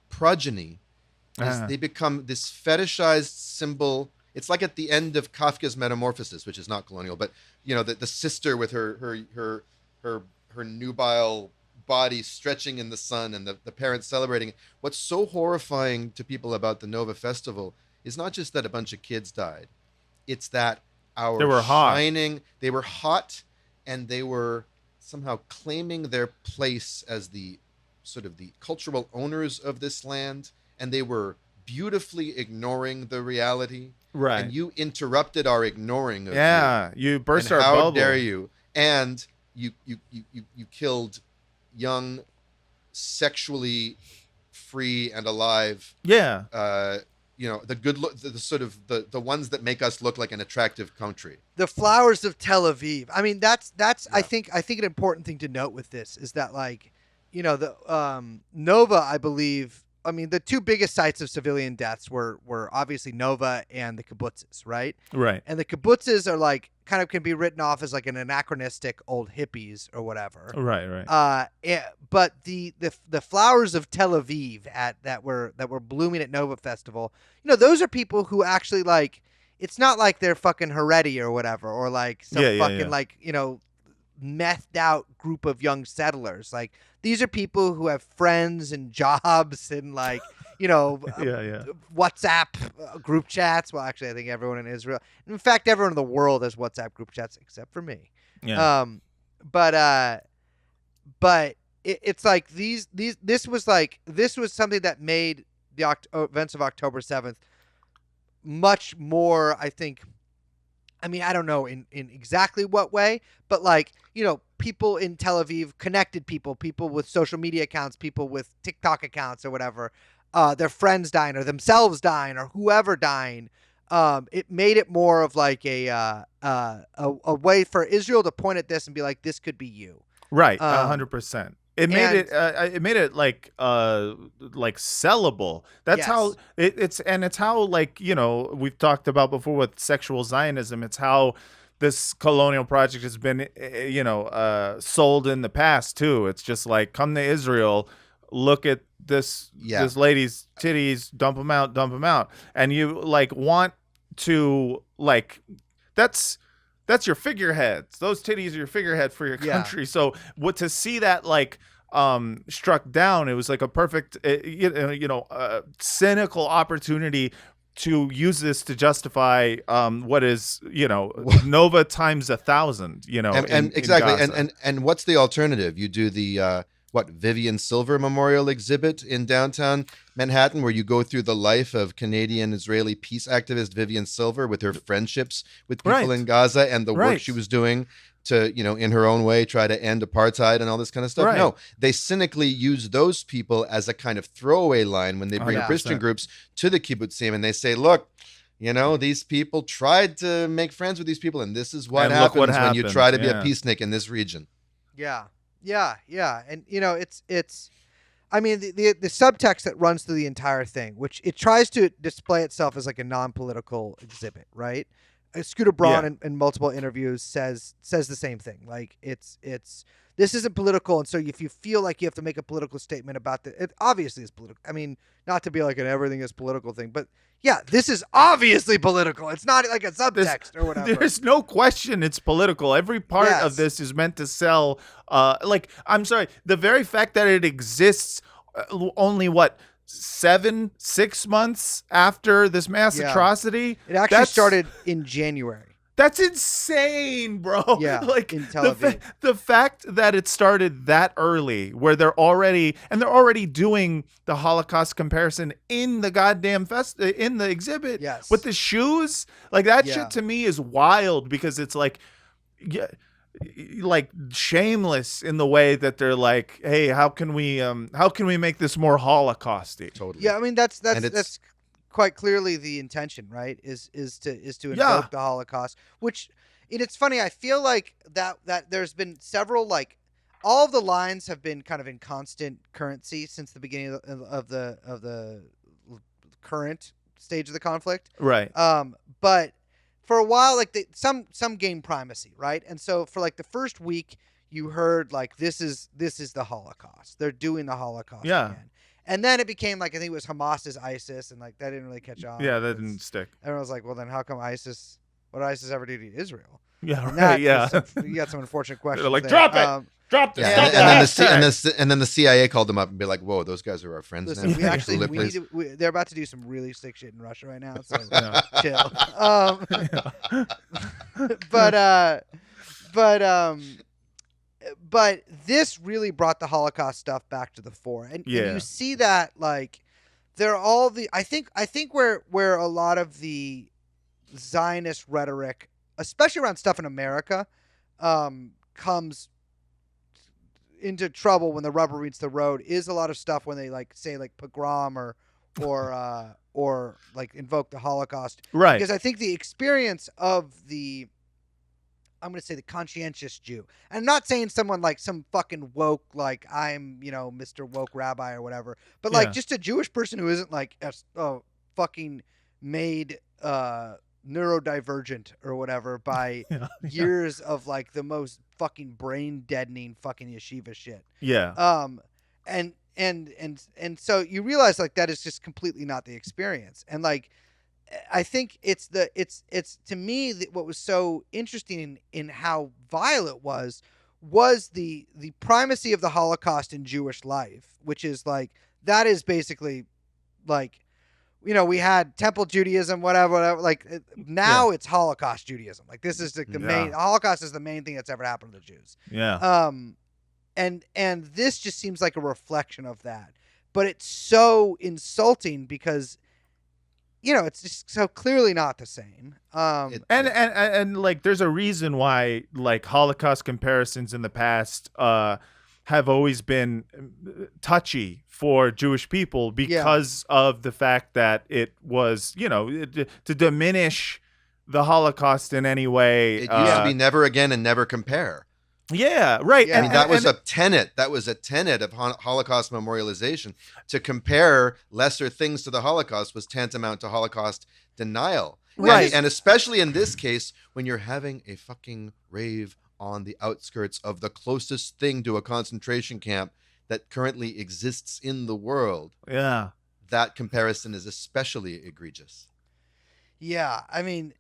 progeny. They become this fetishized symbol. It's like at the end of Kafka's Metamorphosis, which is not colonial, but the sister with her nubile body stretching in the sun, and the parents celebrating. What's so horrifying to people about the Nova Festival is not just that a bunch of kids died. It's that they were hot, and they were somehow claiming their place as the sort of the cultural owners of this land. And they were beautifully ignoring the reality. Right. And you interrupted our ignoring of you burst and our bubble. How dare you? And you killed young, sexually free and alive. Yeah. The ones that make us look like an attractive country. The flowers of Tel Aviv. I mean, that's I think an important thing to note with this is that like, the Nova, I believe. I mean, the two biggest sites of civilian deaths were obviously Nova and the kibbutzes, right? Right. And the kibbutzes are like kind of can be written off as like an anachronistic old hippies or whatever. Right. But the flowers of Tel Aviv that were blooming at Nova Festival, those are people who actually like. It's not like they're fucking Haredi or whatever, or like some like methed out group of young settlers. Like these are people who have friends and jobs and like WhatsApp group chats. Well, actually, I think everyone in Israel, in fact, everyone in the world has WhatsApp group chats except for me. But it's like this was something that made the events of October 7th much more, I think, I mean, I don't know in exactly what way, but like, you know, people in Tel Aviv, connected people with social media accounts, people with TikTok accounts or whatever, their friends dying or themselves dying or whoever dying. It made it more of like a way for Israel to point at this and be like, this could be you. Right, 100%. It made it like sellable. That's how it's how, like, you know, we've talked about before with sexual Zionism. It's how this colonial project has been, you know, sold in the past too. It's just like, come to Israel, look at this lady's titties, dump them out, and you like want to like that's your figureheads. Those titties are your figurehead for your country. So to see that like struck down, it was like a perfect cynical opportunity to use this to justify what is, you know, Nova times 1,000, you know, and exactly. in Gaza. And what's the alternative? You do the Vivian Silver Memorial exhibit in downtown Manhattan, where you go through the life of Canadian Israeli peace activist Vivian Silver with her friendships with people in Gaza and the work she was doing to, you know, in her own way, try to end apartheid and all this kind of stuff. No, they cynically use those people as a kind of throwaway line when they bring Christian groups to the kibbutzim, and they say, look, you know, these people tried to make friends with these people, and this is what happens when you try to be a peacenik in this region. Yeah. And, you know, it's I mean, the subtext that runs through the entire thing, which it tries to display itself as like a non-political exhibit, right? Scooter Braun in multiple interviews says the same thing. Like, it's this isn't political, and so if you feel like you have to make a political statement about it obviously is political. I mean, not to be like an everything is political thing, but yeah, this is obviously political. It's not like a subtext or whatever. There's no question it's political. Every part of this is meant to sell. Like, I'm sorry, the very fact that it exists only 6 months after this mass atrocity. It actually started in January. That's insane, bro. Yeah, like in Tel Aviv. The fact that it started that early, where they're already doing the Holocaust comparison in the goddamn in the exhibit with the shoes, like that shit to me is wild, because it's like, like shameless in the way that they're like, hey, how can we make this more Holocausty? Totally. Yeah, I mean that's quite clearly the intention, right? Is to invoke the Holocaust, which, and it's funny, I feel like that there's been several, like, all of the lines have been kind of in constant currency since the beginning of the current stage of the conflict, right? But for a while, like, some gained primacy, right? And so for like the first week, you heard like, this is the Holocaust. They're doing the Holocaust again. And then it became like, I think it was Hamas's ISIS, and like that didn't really catch on. Yeah, that didn't stick. Everyone was like, well, then how come ISIS? What did ISIS ever do to Israel? Yeah, right. You got some unfortunate questions. They're like, there. drop it. Drop this. And then the CIA called them up and be like, "Whoa, those guys are our friends Listen, now." they're about to do some really sick shit in Russia right now, so chill. But this really brought the Holocaust stuff back to the fore, and you see that, like, they're all the I think where a lot of the Zionist rhetoric, especially around stuff in America, comes into trouble when the rubber meets the road, is a lot of stuff when they like say like pogrom or like invoke the Holocaust, right? Because I think the experience of the, I'm going to say the conscientious Jew, and I'm not saying someone like some fucking woke, like I'm, you know, Mr. Woke Rabbi or whatever, but like just a Jewish person who isn't like fucking made neurodivergent or whatever by years of like the most fucking brain deadening fucking yeshiva shit. And so you realize like that is just completely not the experience. And like, I think it's to me what was so interesting in how vile it was the primacy of the Holocaust in Jewish life, which is like, that is basically like, you know, we had Temple Judaism, whatever. Like now it's Holocaust Judaism. Like this is the main Holocaust is the main thing that's ever happened to the Jews. And this just seems like a reflection of that. But it's so insulting because it's just so clearly not the same. And like, there's a reason why like Holocaust comparisons in the past have always been touchy for Jewish people because of the fact that it was, to diminish the Holocaust in any way. It used to be never again and never compare. Yeah, right. Yeah. I mean, that was a tenet. That was a tenet of Holocaust memorialization. To compare lesser things to the Holocaust was tantamount to Holocaust denial. Right. And especially in this case, when you're having a fucking rave on the outskirts of the closest thing to a concentration camp that currently exists in the world. Yeah. That comparison is especially egregious. Yeah, I mean,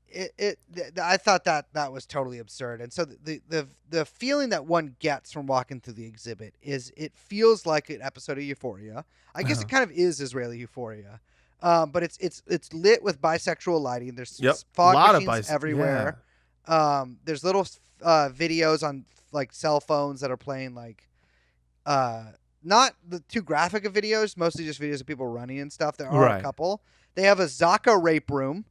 I thought that was totally absurd, and so the feeling that one gets from walking through the exhibit is it feels like an episode of Euphoria. I guess it kind of is Israeli Euphoria, but it's lit with bisexual lighting. There's fog machines everywhere. Yeah. There's little videos on like cell phones that are playing like not the too graphic of videos, mostly just videos of people running and stuff. There are a couple. They have a Zaka rape room.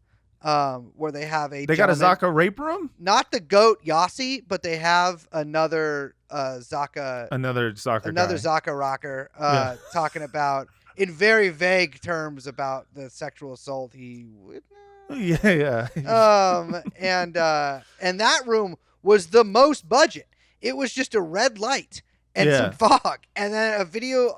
Where they have They got a Zaka rape room? Not the goat Yossi, but they have another Zaka. Another Zaka rocker talking about, in very vague terms, about the sexual assault he witnessed. And that room was the most budget. It was just a red light and some fog. And then a video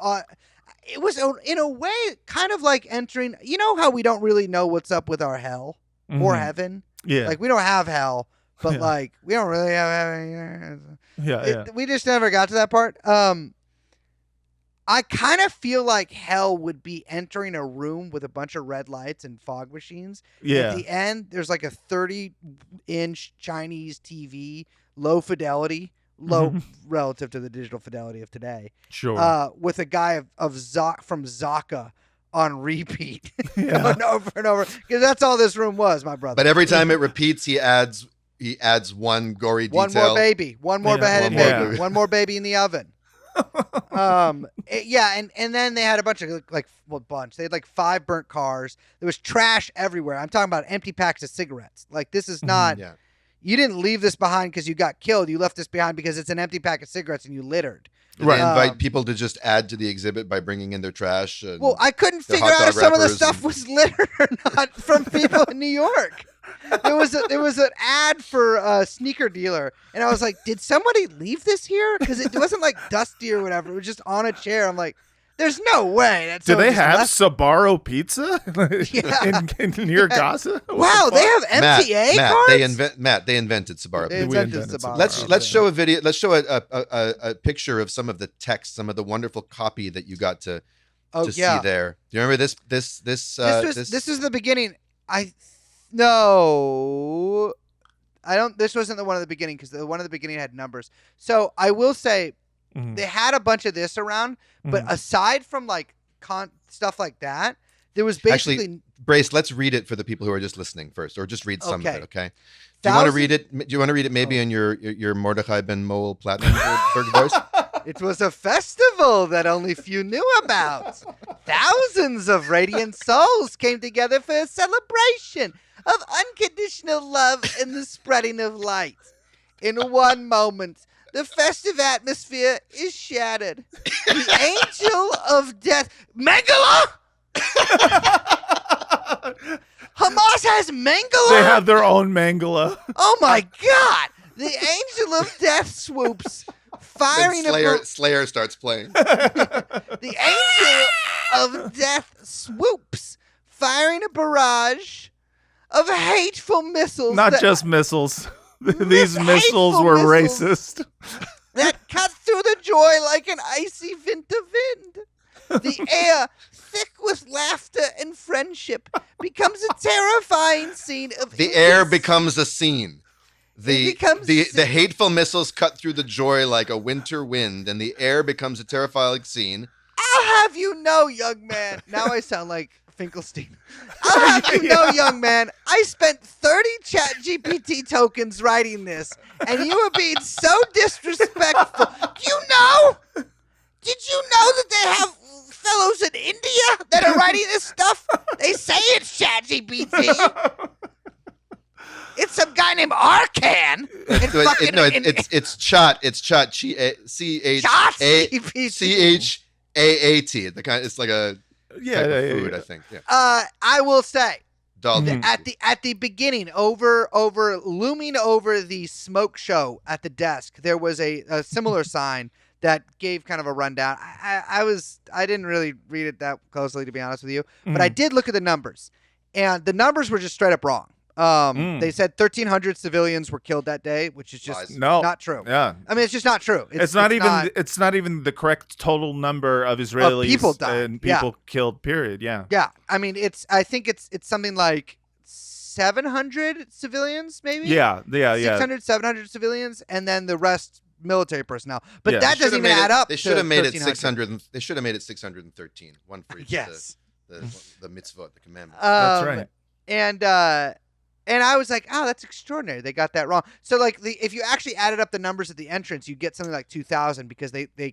it was, in a way, kind of like entering, how we don't really know what's up with our hell or heaven? Yeah. Like, we don't have hell, but, like, we don't really have heaven. We just never got to that part. I kind of feel like hell would be entering a room with a bunch of red lights and fog machines. Yeah. At the end, there's like a 30-inch Chinese TV, low fidelity. Low relative to the digital fidelity of today. Sure. With a guy from Zaka on repeat going over and over, because that's all this room was, my brother. But every time it repeats, he adds one gory detail. One more baby, one more beheaded baby, one more baby in the oven. And then they had a bunch of They had like 5 burnt cars. There was trash everywhere. I'm talking about empty packs of cigarettes. Like, this is not. You didn't leave this behind because you got killed. You left this behind because it's an empty pack of cigarettes and you littered. Did they invite people to just add to the exhibit by bringing in their trash? Well, I couldn't figure out if some of the stuff was litter or not from people in New York. There was an ad for a sneaker dealer, and I was like, did somebody leave this here? Because it wasn't like dusty or whatever. It was just on a chair. I'm like, there's no way. Do they have Sabaro pizza in near Gaza? Wow, they have MTA cards? They invented Sabaro. They invented Sabaro. Let's show a video. Let's show a picture of some of the text, some of the wonderful copy that you got to see there. Do you remember this? This is the beginning. No, I don't. This wasn't the one at the beginning, because the one at the beginning had numbers. So I will say. They had a bunch of this around, but aside from like stuff like that, there was basically. Actually, Brace, let's read it for the people who are just listening first, or just read some of it. Okay. Do you want to read it? Do you want to read it maybe in your Mordechai Ben Moel Platinumberg voice? It was a festival that only few knew about. Thousands of radiant souls came together for a celebration of unconditional love and the spreading of light. In one moment, the festive atmosphere is shattered. The angel of death, Mengele! Hamas has Mengele? They have their own Mengele. Oh my God! The angel of death swoops, firing Slayer starts playing. The angel of death swoops, firing a barrage of hateful missiles. Not just missiles. These missiles were racist. That cut through the joy like an icy wind of wind. The air, thick with laughter and friendship, becomes a terrifying scene of The air becomes a scene. The hateful missiles cut through the joy like a winter wind, and the air becomes a terrifying scene. I'll have you know, young man. Now I sound like Finkelstein. I'll have you know, young man, I spent 30 ChatGPT tokens writing this, and you are being so disrespectful. Did you know that they have fellows in India that are writing this stuff? They say it's ChatGPT. It's some guy named Arcan. It's Chat. It's Chat. CHAAT. The kind. It's like a type of food, I think. Yeah. I will say. Dalton. At the beginning, looming over the smoke show at the desk, there was a similar sign that gave kind of a rundown. I didn't really read it that closely, to be honest with you, but I did look at the numbers, and the numbers were just straight up wrong. They said 1,300 civilians were killed that day, which is just not true. Yeah, I mean, it's just not true. It's not even the correct total number of Israelis people died. and people killed. Period. Yeah. Yeah. I mean, I think it's something like 700 civilians, maybe. Yeah. 600, 700 civilians, and then the rest military personnel. But that doesn't even add up. They should have made it 600. They should have made it 613. One for each. Yes. The mitzvot, the commandment. That's right. And I was like, oh, that's extraordinary. They got that wrong. So like if you actually added up the numbers at the entrance, you get something like 2,000 because they they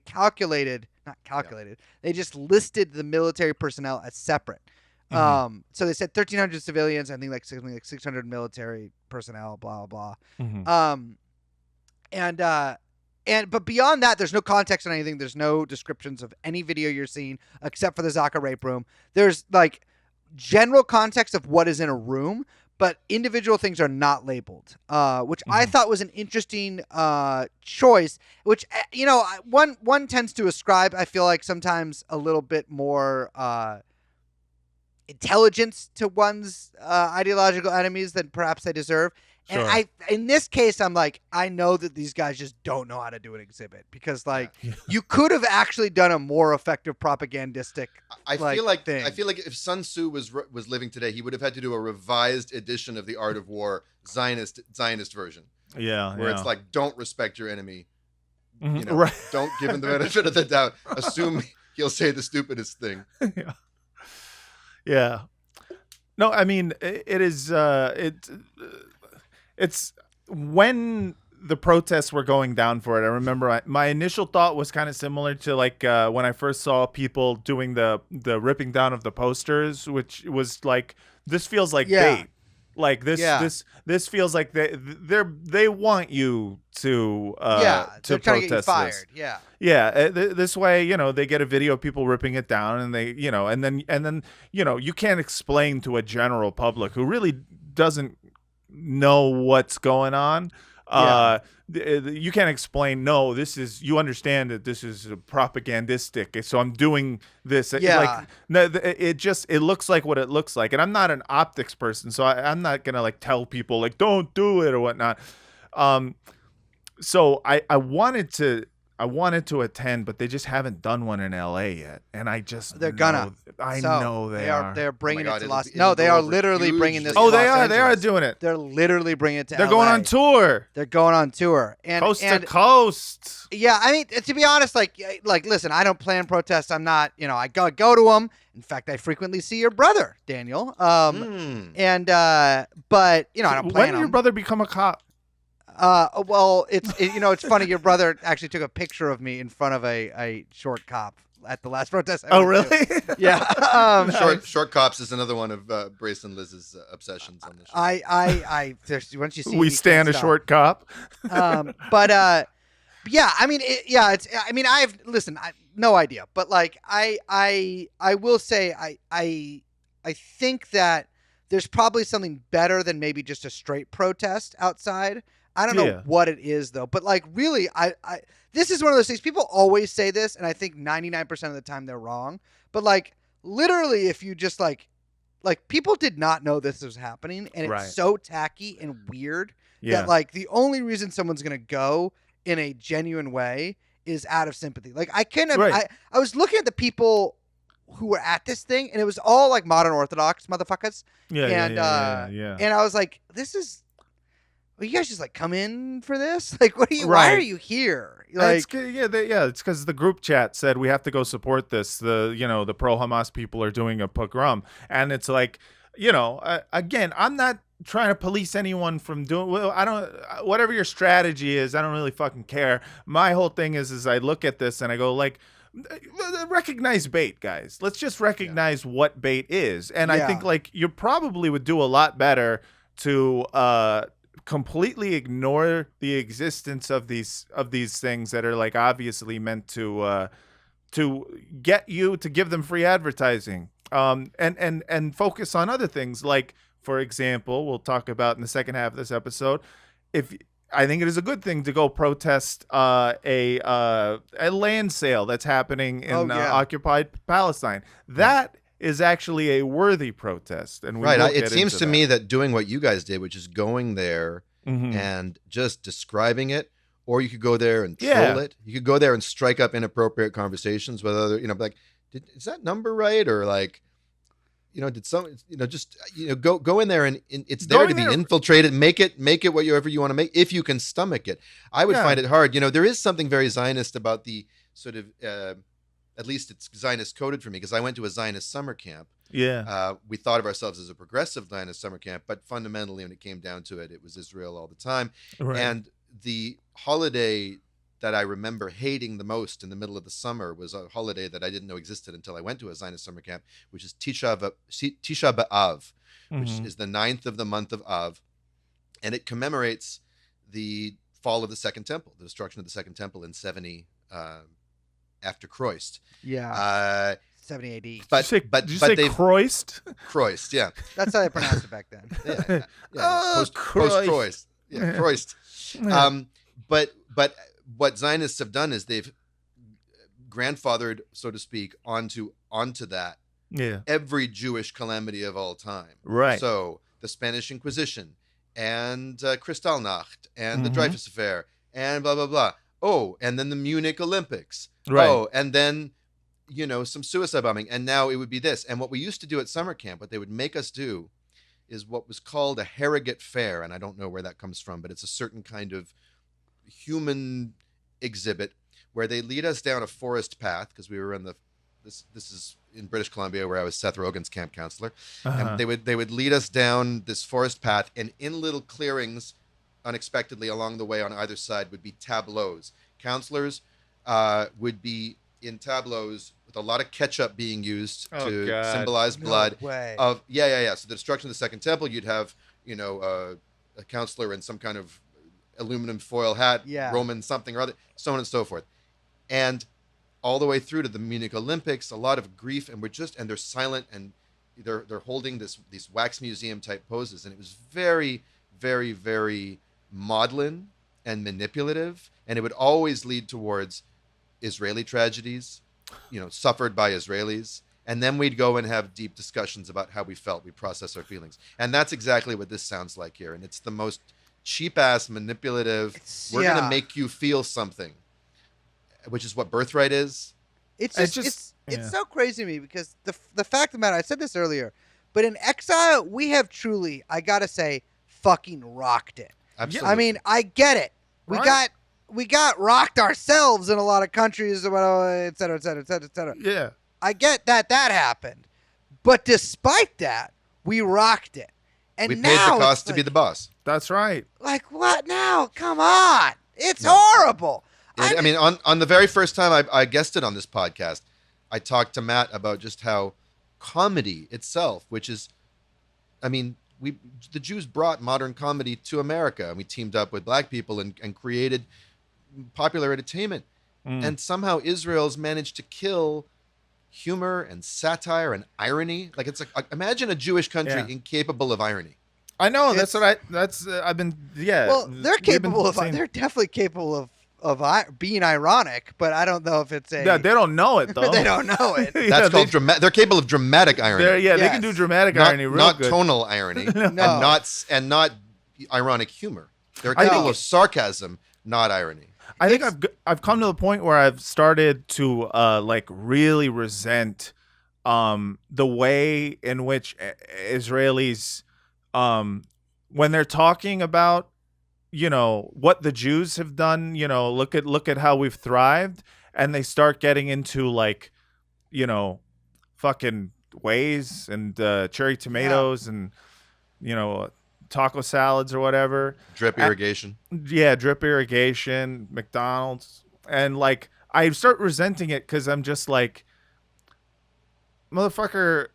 just listed the military personnel as separate. So they said 1,300 civilians, I think like something like 600 military personnel, blah, blah, blah. But beyond that, there's no context on anything. There's no descriptions of any video you're seeing except for the Zaka rape room. There's like general context of what is in a room, but individual things are not labeled, which I thought was an interesting choice, which, one tends to ascribe, I feel like, sometimes a little bit more intelligence to one's ideological enemies than perhaps they deserve. Sure. And in this case, I'm like, I know that these guys just don't know how to do an exhibit because, like, you could have actually done a more effective propagandistic. I feel like if Sun Tzu was living today, he would have had to do a revised edition of The Art of War, Zionist version. Yeah, where it's like, don't respect your enemy. Right. Don't give him the benefit of the doubt. Assume he'll say the stupidest thing. Yeah. No, I mean, it is. It's when the protests were going down for it. I remember my initial thought was kind of similar to like when I first saw people doing the ripping down of the posters, which was like, this feels like bait. Like this feels like they want you to they're trying to get you fired. This way, they get a video of people ripping it down, and they and then you can't explain to a general public who really doesn't know what's going on. You can't explain, no, you understand that this is propagandistic, so I'm doing this. Like, no, it looks like what it looks like. And I'm not an optics person, so I'm not going to like tell people like, don't do it or whatnot. So I wanted to attend, but they just haven't done one in LA yet, and I just they're gonna. I know they are. They're bringing it to Los. No, they are literally bringing this. Oh, they are. They are doing it. They're literally bringing it to. They're LA. going on tour. They're going on tour, and coast to coast. Yeah, I mean, to be honest, like, listen, I don't plan protests. I'm not, I go to them. In fact, I frequently see your brother, Daniel. And but I don't plan. When did your brother become a cop? Well, it's funny. Your brother actually took a picture of me in front of a short cop at the last protest. Oh, really? Yeah. Short cops is another one of Brace and Liz's obsessions on this show. Once you see, we stand a short cop. But yeah, I mean, I no idea, but like, I will say, I think that there's probably something better than maybe just a straight protest outside. I don't know what it is though, but like, really, this is one of those things. People always say this, and I think 99% of the time they're wrong. But like, literally, if you just like people did not know this was happening, and it's so tacky and weird that like the only reason someone's gonna go in a genuine way is out of sympathy. Like, I was looking at the people who were at this thing, and it was all like modern Orthodox motherfuckers. And I was like, you guys just like come in for this? Like, why are you here? Like, it's because the group chat said we have to go support this. The pro Hamas people are doing a pogrom, and it's like, again, I'm not trying to police anyone from doing. Well, I don't. Whatever your strategy is, I don't really fucking care. My whole thing is I look at this and I go like, recognize bait, guys. Let's just recognize what bait is. And I think like you probably would do a lot better to completely ignore the existence of these things that are like obviously meant to get you to give them free advertising. And focus on other things, like, for example, we'll talk about in the second half of this episode, I think it is a good thing to go protest a land sale that's happening in occupied Palestine. That is actually a worthy protest, and it seems to me that doing what you guys did, which is going there and just describing it, or you could go there and troll it. You could go there and strike up inappropriate conversations with other, like, is that number right, or like, did some, just, go in there and it's there to be infiltrated. Make it whatever you want to make, if you can stomach it. I would find it hard. There is something very Zionist about the sort of, at least it's Zionist coded for me, because I went to a Zionist summer camp. We thought of ourselves as a progressive Zionist summer camp, but fundamentally when it came down to it, it was Israel all the time. Right. And the holiday that I remember hating the most in the middle of the summer was a holiday that I didn't know existed until I went to a Zionist summer camp, which is Tisha B'Av, which is the 9th of the month of Av. And it commemorates the fall of the Second Temple, the destruction of the Second Temple in 70 after Christ. 70 AD. Did you say Christ? Christ, yeah. That's how they pronounced it back then. Post-Christ. Yeah, Christ. But what Zionists have done is they've grandfathered, so to speak, onto that every Jewish calamity of all time. Right. So the Spanish Inquisition and Kristallnacht and the Dreyfus Affair and blah, blah, blah. Oh, and then the Munich Olympics. Right. Oh, and then, some suicide bombing. And now it would be this. And what we used to do at summer camp, what they would make us do, is what was called a Harrogate Fair. And I don't know where that comes from, but it's a certain kind of human exhibit where they lead us down a forest path, because we were in this is in British Columbia, where I was Seth Rogen's camp counselor. And they would lead us down this forest path, and in little clearings unexpectedly along the way on either side would be tableaus. Counselors would be in tableaus with a lot of ketchup being used to symbolize blood. No way. So the destruction of the Second Temple, you'd have a counselor in some kind of aluminum foil hat, Roman something or other, so on and so forth. And all the way through to the Munich Olympics, a lot of grief, and they're silent, and they're holding these wax museum type poses. And it was very, very, very maudlin and manipulative. And it would always lead towards Israeli tragedies, suffered by Israelis. And then we'd go and have deep discussions about how we felt. We process our feelings. And that's exactly what this sounds like here. And it's the most cheap-ass, manipulative, we're going to make you feel something, which is what Birthright is. It's so crazy to me, because the fact of the matter, I said this earlier, but in Exile, we have truly, I got to say, fucking rocked it. Absolutely. I mean, I get it. We got rocked ourselves in a lot of countries, et cetera, et cetera, et cetera, et cetera. Yeah. I get that happened. But despite that, we rocked it. And we paid the cost to be the boss. That's right. Like, what now? Come on. It's horrible. I mean, on the very first time I guested on this podcast, I talked to Matt about just how comedy itself, which is, I mean, the Jews brought modern comedy to America, and we teamed up with black people and created popular entertainment. And somehow Israel's managed to kill humor and satire and irony. Like, it's like, imagine a Jewish country incapable of irony. I know. I've been. Well, they're capable of. They're definitely capable of being ironic, but I don't know if it's a. Yeah, they don't know it though. They don't know it. That's called dramatic. They're capable of dramatic irony. They can do dramatic irony, real not good. Tonal irony, and not ironic humor. They're capable of sarcasm, not irony. I think I've come to the point where I've started to really resent the way in which Israelis when they're talking about what the Jews have done, look at how we've thrived, and they start getting into fucking ways and cherry tomatoes and taco salads or whatever. Drip irrigation. Drip irrigation, McDonald's. And I start resenting it because I'm just like, motherfucker,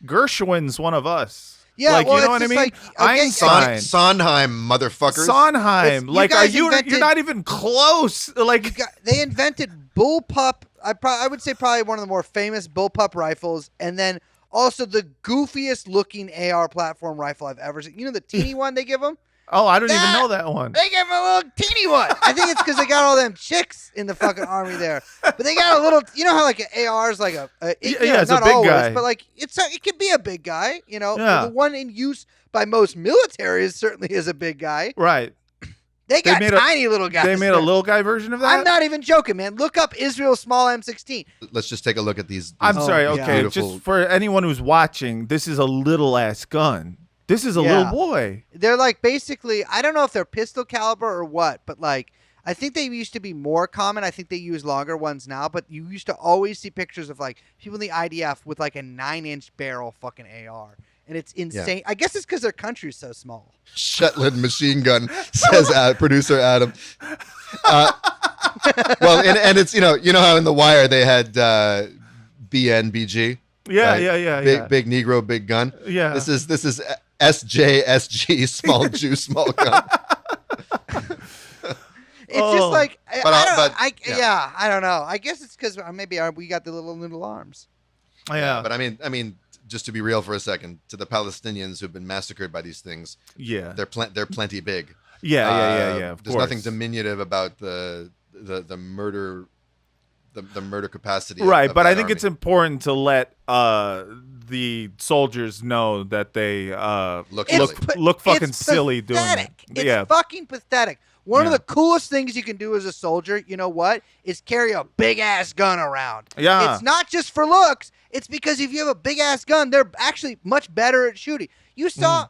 Gershwin's one of us. Yeah, like, well, you know it's what I just mean? like, okay, Einstein. Sondheim, motherfuckers. Sondheim. You Like, guys you're invented- not even close. Like, they invented bullpup. I would say probably one of the more famous bullpup rifles, and then also the goofiest looking AR platform rifle I've ever seen. You know the teeny one they give them? oh, I don't even know that one. They give him a little teeny one. I think it's because they got all them chicks in the fucking army there. But they got a little. You know how like an AR is like it's not a big always, guy. but like it can be a big guy. You know, Yeah. the one in use by most militaries certainly is a big guy. Right. They got made tiny little guys. They made a there. little guy version of that? I'm not even joking, man. Look up Israel small M16. Let's just take a look at these. I'm sorry. yeah. Okay. Beautiful. Just for anyone who's watching, this is a little ass gun. This is a Yeah. little boy. They're like basically, I don't know if they're pistol caliber or what, but like I think they used to be more common. I think they use longer ones now, but you used to always see pictures of like people in the IDF with like a 9-inch barrel fucking AR. And it's insane. I guess it's because their country's so small. Shetland machine gun, says producer Adam. Well, and it's you know how in The Wire they had BNBG. Yeah, right? yeah. Big Negro, big gun. Yeah. This is SJSG, small Jew, small gun. It's just like I don't know. I guess it's because maybe we got the little arms. Yeah. But I mean, just to be real for a second, to the Palestinians who've been massacred by these things, Yeah. they're plenty big. Yeah. Of There's course. nothing diminutive about the murder, the murder capacity. Right, of but that I think army. it's important to let the soldiers know that they look fucking It's silly doing it. It's Yeah. fucking pathetic. One of Yeah. the coolest things you can do as a soldier, you know what, is carry a big-ass gun around. Yeah. It's not just for looks. It's because if you have a big-ass gun, they're actually much better at shooting. You saw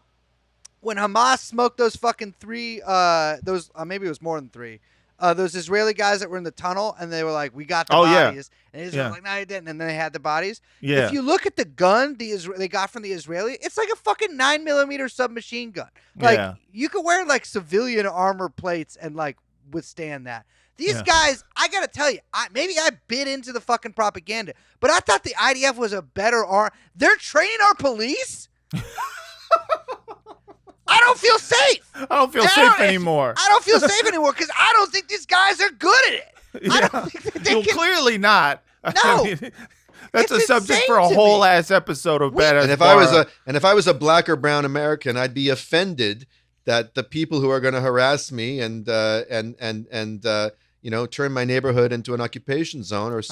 when Hamas smoked those fucking maybe it was more than three, those Israeli guys that were in the tunnel, and they were like, we got the bodies. And Israel was like, no, you didn't. And then they had the bodies. Yeah. If you look at the gun they got from the Israeli, it's like a fucking 9mm submachine gun. Like, Yeah. you could wear like civilian armor plates and like withstand that. These guys, I gotta tell you, maybe I bit into the fucking propaganda, but I thought the IDF was a better arm. They're training our police. I don't feel safe. I don't feel safe anymore. I don't feel safe anymore because I don't think these guys are good at it. I don't think that they Well, can. clearly not. No. I mean, that's It's a subject insane for a to whole me. ass episode of Badass And if I was a black or brown American, I'd be offended that the people who are going to harass me and turn my neighborhood into an occupation zone or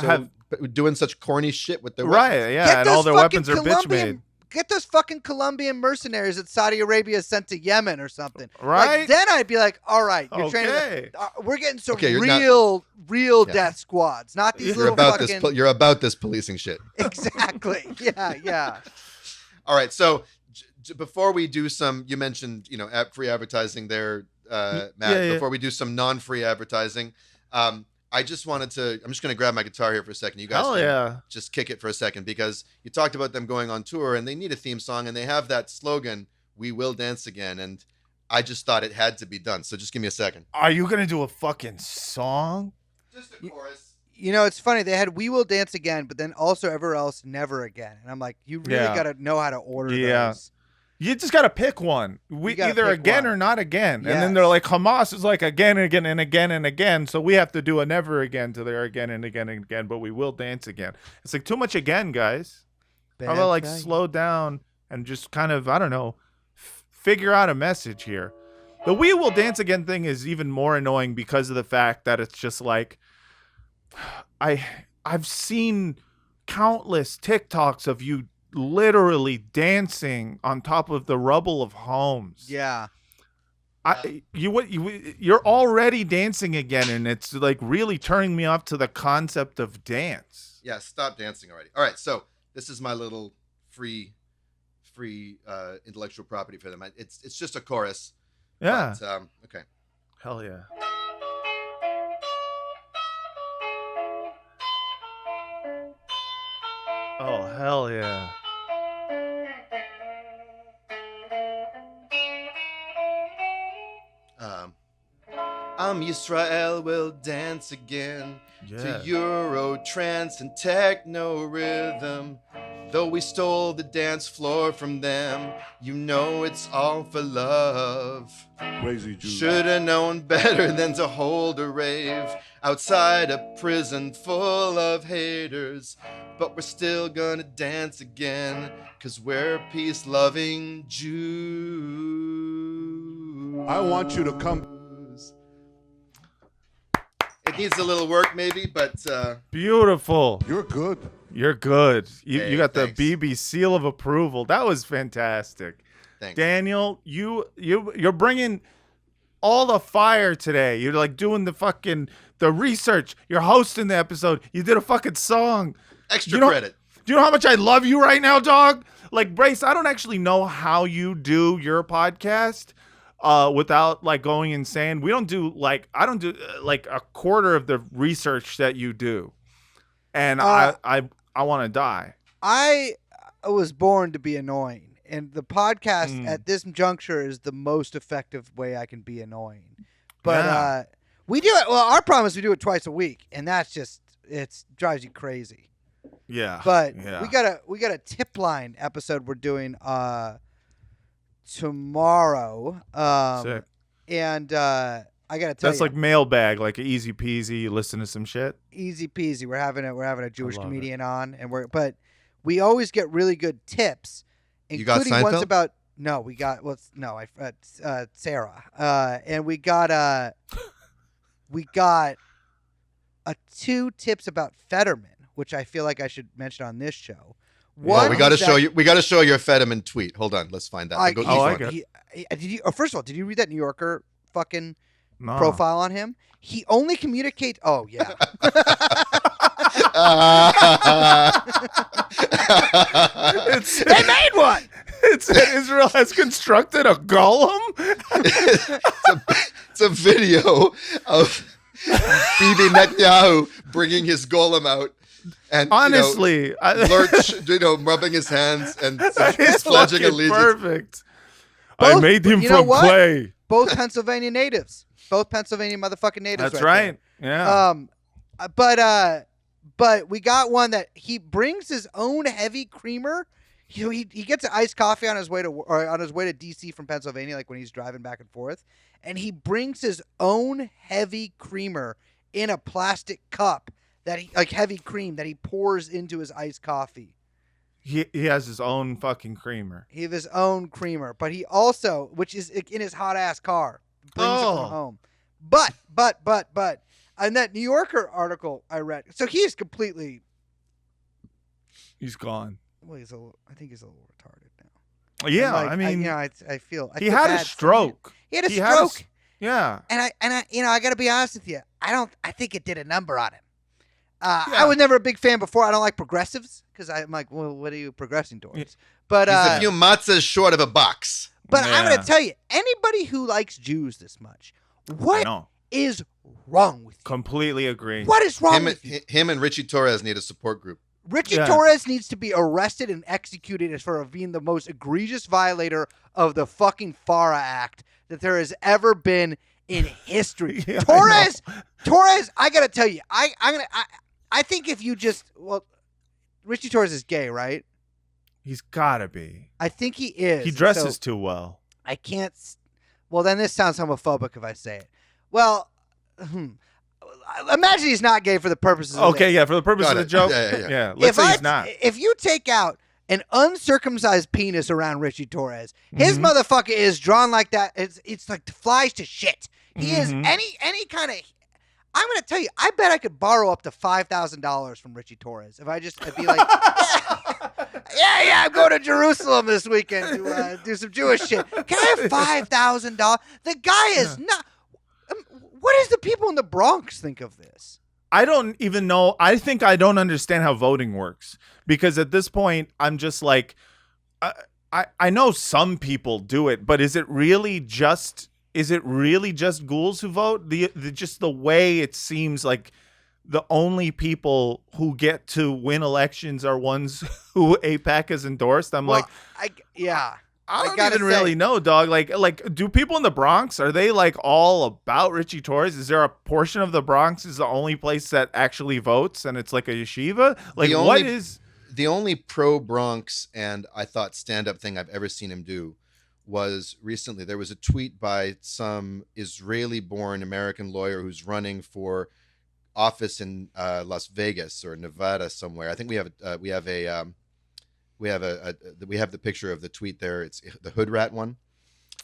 doing such corny shit with their Right, weapons. yeah, Get and those all their fucking weapons are bitch made. Get those fucking Colombian mercenaries that Saudi Arabia sent to Yemen or something. Right? Like, then I'd be like, all right, you're Okay. training. We're getting some Okay, you're real death squads, not these You're little about fucking. you're about this policing shit. Exactly. Yeah. All right. So before we do some, you mentioned free advertising there, Matt. yeah. Before we do some non-free advertising, I just wanted to. I'm just going to grab my guitar here for a second. You guys, Hell can yeah. just kick it for a second because you talked about them going on tour and they need a theme song and they have that slogan, "We will dance again," and I just thought it had to be done. So just give me a second. Are you gonna do a fucking song? Just a chorus. You know, it's funny. They had "We Will Dance Again," but then also "Ever Else, Never Again." And I'm like, you really Yeah. got to know how to order Yeah. those. You just gotta pick one. You gotta Either pick again one. or not again. And then Yes. they're like, Hamas is like again and again and again and again. So we have to do a never again to their again and again and again, but we will dance again. It's like too much again, guys. How about like Bad slow down and just kind of, I don't know, figure out a message here. The "We Will Dance Again" thing is even more annoying because of the fact that it's just like, I've seen countless TikToks of you literally dancing on top of the rubble of homes. Yeah. You're already dancing again, and it's like really turning me off to the concept of dance. Yeah, stop dancing already. All right, so this is my little free intellectual property for them. It's just a chorus. Yeah. But, okay. Hell yeah. Oh, hell yeah. Am Yisrael will dance again Yeah. to Euro, trance, and techno rhythm. Though we stole the dance floor from them, you know it's all for love. Crazy Jews. Should've known better than to hold a rave outside a prison full of haters. But we're still gonna dance again, 'cause we're peace-loving Jews. I want you to come. It needs a little work maybe, but Beautiful. You're good. You're good. You Hey, got the thanks. BB seal of approval. That was fantastic. thanks. Daniel, you're bringing all the fire today. You're like doing the research. You're hosting the episode. You did a fucking song. Extra you know- credit. Do you know how much I love you right now, dog? Like, Brace, I don't actually know how you do your podcast without like going insane. I don't do like a quarter of the research that you do. And I want to die. I was born to be annoying, and the podcast at this juncture is the most effective way I can be annoying. But we do it. Well, our problem is we do it twice a week, and that's just it drives you crazy. Yeah. But yeah. we got a tip line episode we're doing tomorrow. Sick. And I gotta tell That's you, like mailbag, like easy peasy. You listen to some shit. easy peasy. We're having a Jewish love comedian on, and but we always get really good tips, You got including ones Seinfeld? about Sarah, and we got 2 tips about Fetterman, which I feel like I should mention on this show. Well, we got to is show that- you. We got to show your Fetterman tweet. Hold on, let's find out. I Go got easy it. one. did you? First of all, did you read that New Yorker fucking No. profile on him? He only communicates. Oh yeah. They made one. It said Israel has constructed a golem. It's a video of Bibi Netanyahu bringing his golem out and Honestly, rubbing his hands and it's pledging fucking allegiance. perfect. I Both- made him you know from what? clay. Both Pennsylvania natives. Both Pennsylvania motherfucking natives. That's right. right. There. But we got one that he brings his own heavy creamer. He gets an iced coffee on his way to DC from Pennsylvania, like when he's driving back and forth, and he brings his own heavy creamer in a plastic cup that heavy cream that he pours into his iced coffee. He has his own fucking creamer. He has his own creamer, but he also, which is in his hot ass car, brings it from home. But, in that New Yorker article I read, so he's completely. He's gone. Well, I think he's a little retarded now. Yeah, And, I mean, I feel he had a stroke. He had a He stroke, Yeah. and I got to be honest with you. I think it did a number on him. I was never a big fan before. I don't like progressives because I'm like, well, what are you progressing towards? But He's a few matzahs short of a box. But I'm Yeah. going to tell you, anybody who likes Jews this much, what No, is wrong with you? completely agree. What is wrong with you? Him and Richie Torres need a support group. Richie Yeah. Torres needs to be arrested and executed as for being the most egregious violator of the fucking FARA Act that there has ever been in history. Yeah, Torres, I got to tell you, I think if you Richie Torres is gay, right? He's gotta be. I think he is. He dresses So too well. I can't. Well, then this sounds homophobic if I say it. Well, imagine he's not gay for the purposes of Okay, this. yeah, for the purpose Got of the it. joke. Yeah. Let's say he's not. If you take out an uncircumcised penis around Richie Torres, his Mhm. motherfucker is drawn like that. It's like flies to shit. He is Mhm. any kind of. I'm gonna tell you, I bet I could borrow up to $5,000 from Richie Torres if I'd be like, yeah, I'm going to Jerusalem this weekend to do some Jewish shit. Can I have $5,000? The guy is not. What does the people in the Bronx think of this? I don't even know. I think I don't understand how voting works because at this point, I'm just like, I know some people do it, but is it really just ghouls who vote? Just the way it seems like the only people who get to win elections are ones who AIPAC has endorsed. I'm like, yeah. I don't even really know, dog. Like, do people in the Bronx, are they like all about Richie Torres? Is there a portion of the Bronx is the only place that actually votes, and it's like a yeshiva? Like, the only pro Bronx and I thought stand-up thing I've ever seen him do was recently. There was a tweet by some Israeli-born American lawyer who's running for office in Las Vegas or Nevada somewhere. I think we have the picture of the tweet there. It's the hood rat one.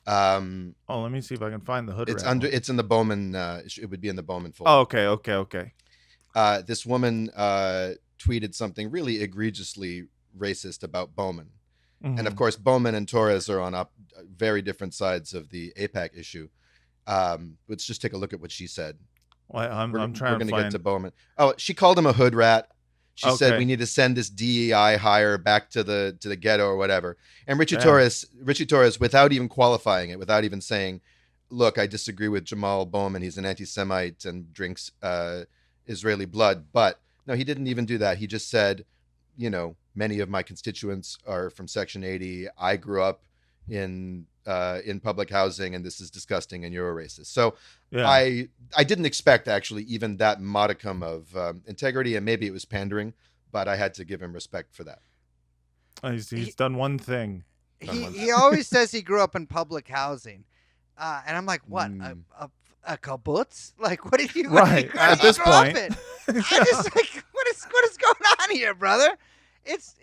Let me see if I can find the hood rat one. It's in the Bowman. It would be in the Bowman folder. Oh, okay. This woman tweeted something really egregiously racist about Bowman. Mm-hmm. And of course, Bowman and Torres are on very different sides of the AIPAC issue. Let's just take a look at what she said. Well, I'm trying to find... We're going to get to Bowman. Oh, she called him a hood rat. She said we need to send this DEI hire back to the ghetto or whatever. And Richie Torres, without even qualifying it, without even saying, look, I disagree with Jamal Bowman. He's an anti-Semite and drinks Israeli blood. But no, he didn't even do that. He just said, many of my constituents are from Section 80. I grew up in public housing, and this is disgusting, and you're a racist. So I didn't expect actually even that modicum of integrity, and maybe it was pandering, but I had to give him respect for that. He's done one thing. He always says he grew up in public housing, and I'm like, what? A kibbutz? Like, what did you? Right at this point, I just like, what is going on here, brother? Because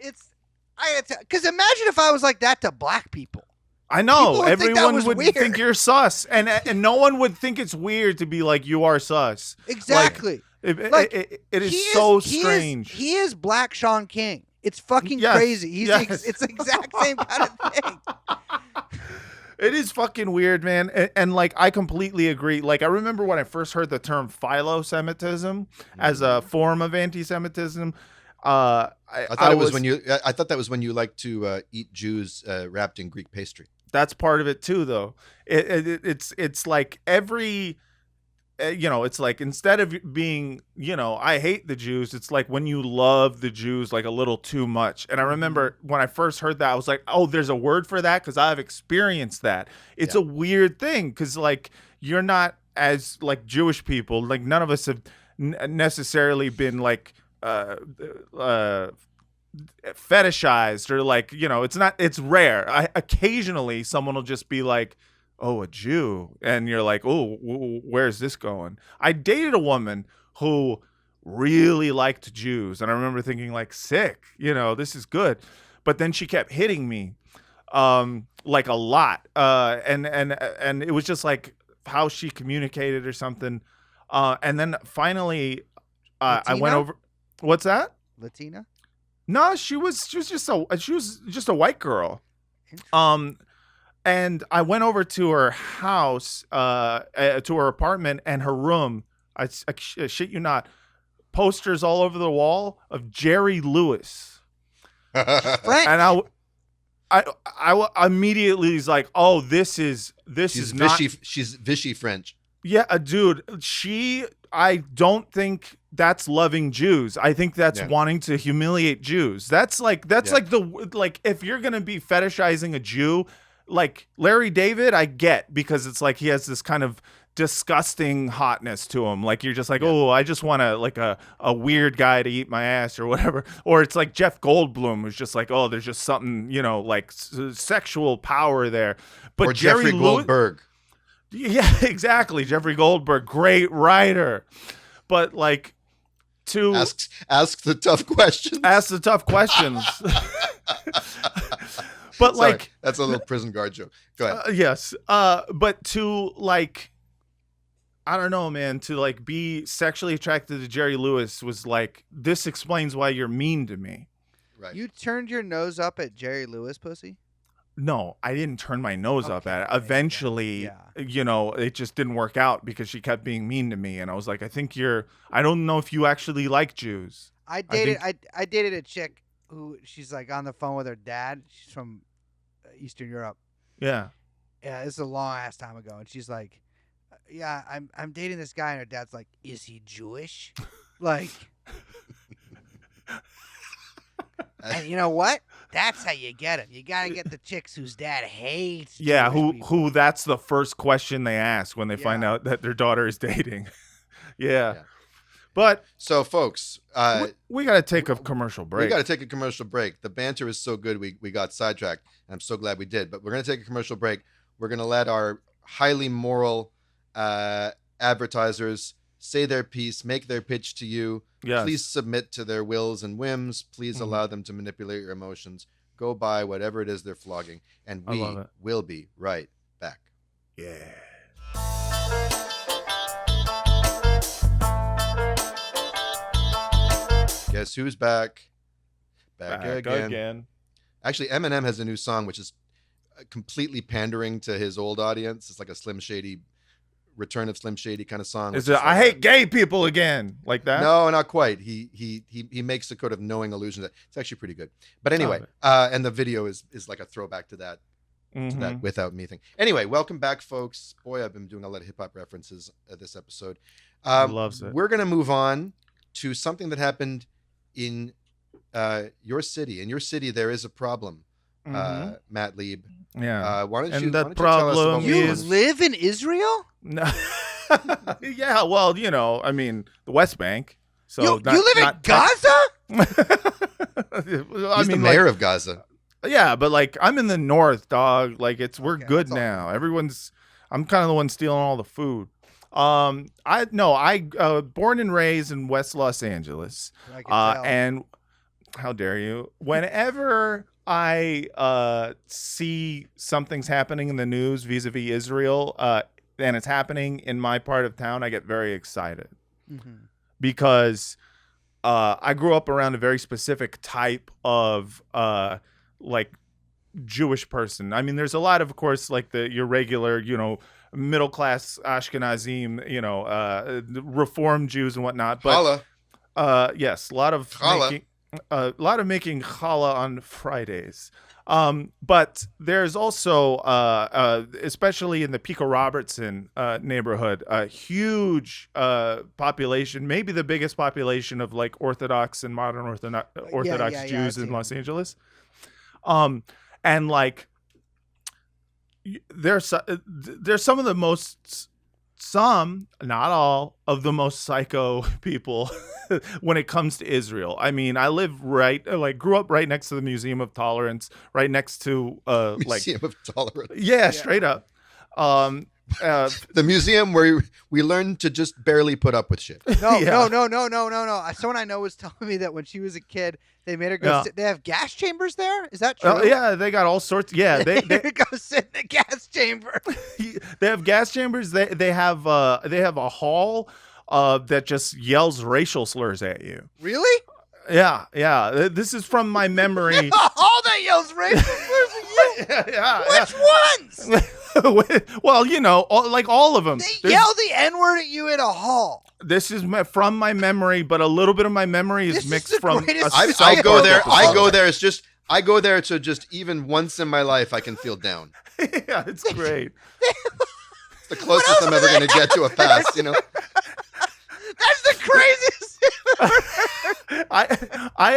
imagine if I was like that to black people. I know everyone would think you're sus, and no one would think it's weird to be like, you are sus. Exactly. It is so strange. He is Black Sean King. It's fucking crazy. It's the exact same kind of thing. It is fucking weird, man. And like, I completely agree. Like, I remember when I first heard the term philo-Semitism as a form of anti-Semitism. I thought that was when you like to eat Jews wrapped in Greek pastry. That's part of it too, though. It's like every, it's like, instead of being, I hate the Jews, it's like when you love the Jews like a little too much. And I remember when I first heard that, I was like, oh, there's a word for that, because I've experienced that. It's a weird thing, because like, you're not, as like Jewish people, like none of us have necessarily been like fetishized, or like, it's rare. Occasionally someone will just be like, oh, a Jew, and you're like, oh, where's this going? I dated a woman who really liked Jews, and I remember thinking like, sick, this is good. But then she kept hitting me like a lot, and it was just like how she communicated or something, and then finally I went over. What's that? Latina? No, she was just a white girl. And I went over to her house, to her apartment, and her room. I shit you not, posters all over the wall of Jerry Lewis. And I immediately was like, oh, she's Vichy French. Yeah, dude, I don't think that's loving Jews. I think that's wanting to humiliate Jews. That's like if you're going to be fetishizing a Jew, like Larry David, I get, because it's like he has this kind of disgusting hotness to him. Like, you're just like, oh, I just want a weird guy to eat my ass or whatever. Or it's like Jeff Goldblum, who's just like, oh, there's just something, like sexual power there. But or Jeffrey Goldberg. Yeah, exactly. Jeffrey Goldberg, great writer. But like, to ask the tough questions. Ask the tough questions. But sorry, like, that's a little prison guard joke. Go ahead. Yes. But to like, I don't know, man, to like be sexually attracted to Jerry Lewis was like, this explains why you're mean to me. Right. You turned your nose up at Jerry Lewis, pussy? No, I didn't turn my nose up at it. Eventually, it just didn't work out because she kept being mean to me. And I was like, I don't know if you actually like Jews. I dated a chick who, she's like on the phone with her dad. She's from Eastern Europe. Yeah. Yeah, this is a long ass time ago. And she's like, yeah, I'm dating this guy. And her dad's like, is he Jewish? Like, and you know what? That's how you get them. You gotta get the chicks whose dad hates. Yeah, Jewish people. who that's the first question they ask when they find out that their daughter is dating. Yeah. But so, folks, we got to take a commercial break. We got to take a commercial break. The banter is so good, we got sidetracked, and I'm so glad we did. But we're going to take a commercial break. We're going to let our highly moral advertisers say their piece, make their pitch to you. Yes. Please submit to their wills and whims. Please allow them to manipulate your emotions. Go buy whatever it is they're flogging, and we will be right back. Yeah. Guess who's back? Back again. Actually, Eminem has a new song, which is completely pandering to his old audience. It's like a Slim Shady, Return of Slim Shady kind of song. Is it I hate gay people again, like that? No, not quite. He makes a kind of knowing allusion that it's actually pretty good. But anyway, and the video is like a throwback to that. To that Without Me thing. Anyway, welcome back, folks. Boy, I've been doing a lot of hip hop references this episode. Loves it. We're gonna move on to something that happened in your city. In your city, there is a problem, Matt Lieb. Yeah. Why don't and you problem tell us you live in Israel? No. Yeah, well, I mean, the West Bank. So you live in Gaza? He's the mayor of Gaza. Yeah, but like I'm in the north, dog. Like we're good now. I'm kind of the one stealing all the food. I born and raised in West Los Angeles. And how dare you? Whenever I see something's happening in the news vis-a-vis Israel, and it's happening in my part of town, I get very excited because I grew up around a very specific type of like Jewish person. I mean, there's a lot of course, like your regular, middle class Ashkenazim, Reform Jews and whatnot. But yes, a lot of making challah on Fridays. But there's also, especially in the Pico Robertson neighborhood, a huge population, maybe the biggest population of like Orthodox and modern Orthodox Jews in Los Angeles. And like there's some of the most, not all of the most psycho people when it comes to Israel. I mean, I grew up right next to the Museum of Tolerance, right next to Museum of Tolerance. Yeah, straight up. The museum where we learned to just barely put up with shit. No. Someone I know was telling me that when she was a kid, they made her go sit. They have gas chambers there? Is that true? Yeah, they got all sorts. Yeah, they go sit in the gas chamber. They have gas chambers. They have a hall that just yells racial slurs at you. Really? Yeah. This is from my memory. A hall that yells racial slurs at you? Which ones? Well, like all of them. They yell the N-word at you in a hall. This is from my memory, but a little bit of my memory is mixed from. I go there. I go there. I go there to just even once in my life I can feel down. Yeah, it's great. It's the closest I'm ever going to get to a pass. That's the craziest thing I've ever heard. I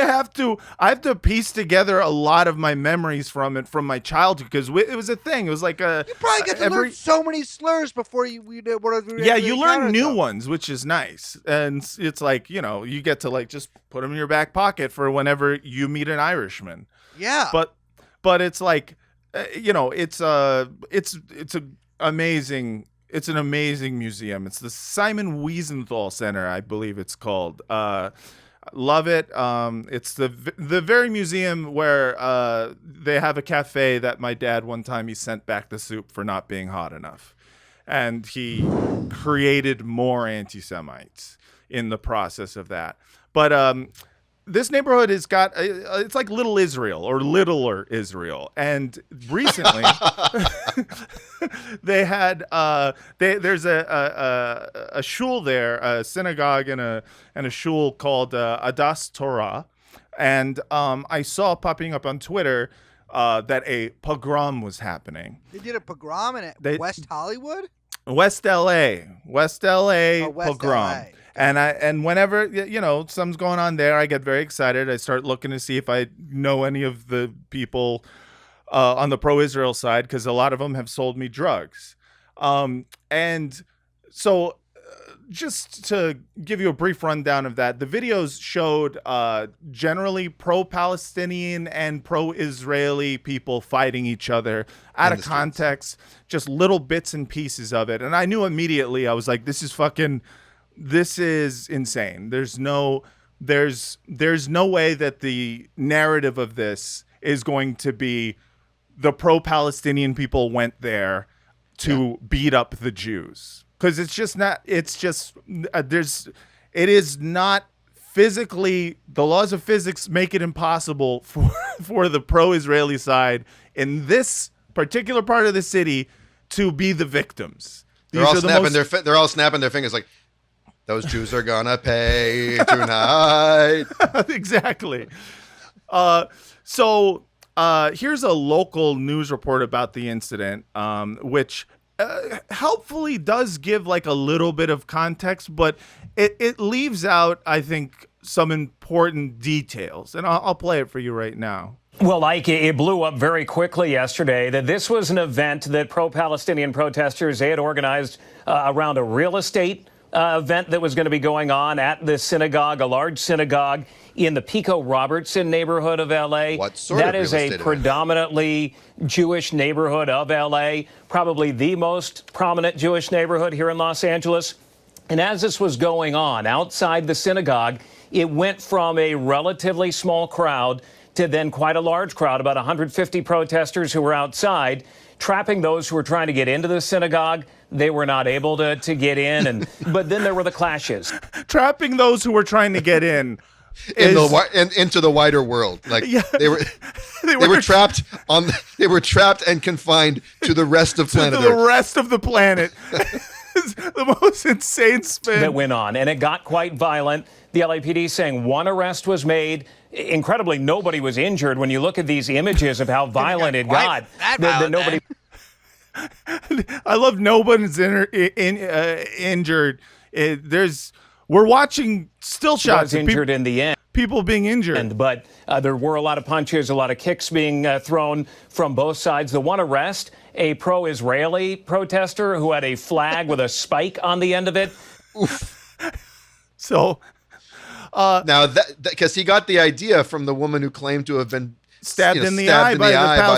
have to piece together a lot of my memories from my childhood because it was a thing. It was like you probably get to learn so many slurs before you did. Yeah, you learn new ones, which is nice, and it's like you get to like just put them in your back pocket for whenever you meet an Irishman. Yeah, but it's like it's amazing. It's an amazing museum. It's the Simon Wiesenthal Center, I believe it's called. Love it. It's the very museum where they have a cafe that my dad one time he sent back the soup for not being hot enough, and he created more anti-Semites in the process of that. But this neighborhood has got it's like Little Israel or Littler Israel, and recently they had there's a shul there, a synagogue and a shul called Adas Torah, and I saw popping up on Twitter that a pogrom was happening. They did a pogrom in West Hollywood, West LA pogrom. LA. And whenever, something's going on there, I get very excited. I start looking to see if I know any of the people on the pro-Israel side, because a lot of them have sold me drugs. And so just to give you a brief rundown of that, the videos showed generally pro-Palestinian and pro-Israeli people fighting each other out of context, just little bits and pieces of it. And I knew immediately, I was like, this is insane. There's no way that the narrative of this is going to be the pro-Palestinian people went there to beat up the Jews. Because it is not physically, the laws of physics make it impossible for the pro-Israeli side in this particular part of the city to be the victims. They're all snapping their fingers like, those Jews are gonna pay tonight. Exactly. So here's a local news report about the incident, which helpfully does give like a little bit of context, but it leaves out, I think, some important details. And I'll play it for you right now. Well, Ike, it blew up very quickly yesterday that this was an event that pro-Palestinian protesters, they had organized around a real estate event that was going to be going on at the synagogue, a large synagogue in the Pico Robertson neighborhood of L.A. What sort that of is real a estate predominantly Jewish neighborhood of L.A., probably the most prominent Jewish neighborhood here in Los Angeles. And as this was going on outside the synagogue, it went from a relatively small crowd to then quite a large crowd, about 150 protesters who were outside, trapping those who were trying to get into the synagogue. They were not able to get in, but then there were the clashes. Trapping those who were trying to get in. Into the wider world. Like they were trapped and confined to the rest of planet Earth. The rest of the planet. The most insane spin that went on, and it got quite violent. The LAPD saying one arrest was made. Incredibly, nobody was injured. When you look at these images of how violent it got, nobody. I love nobody's injured. We're watching still shots of injured in the end. People being injured. But there were a lot of punches, a lot of kicks being thrown from both sides. The one arrest, a pro-Israeli protester who had a flag with a spike on the end of it. Oof. So now that because he got the idea from the woman who claimed to have been stabbed in the eye by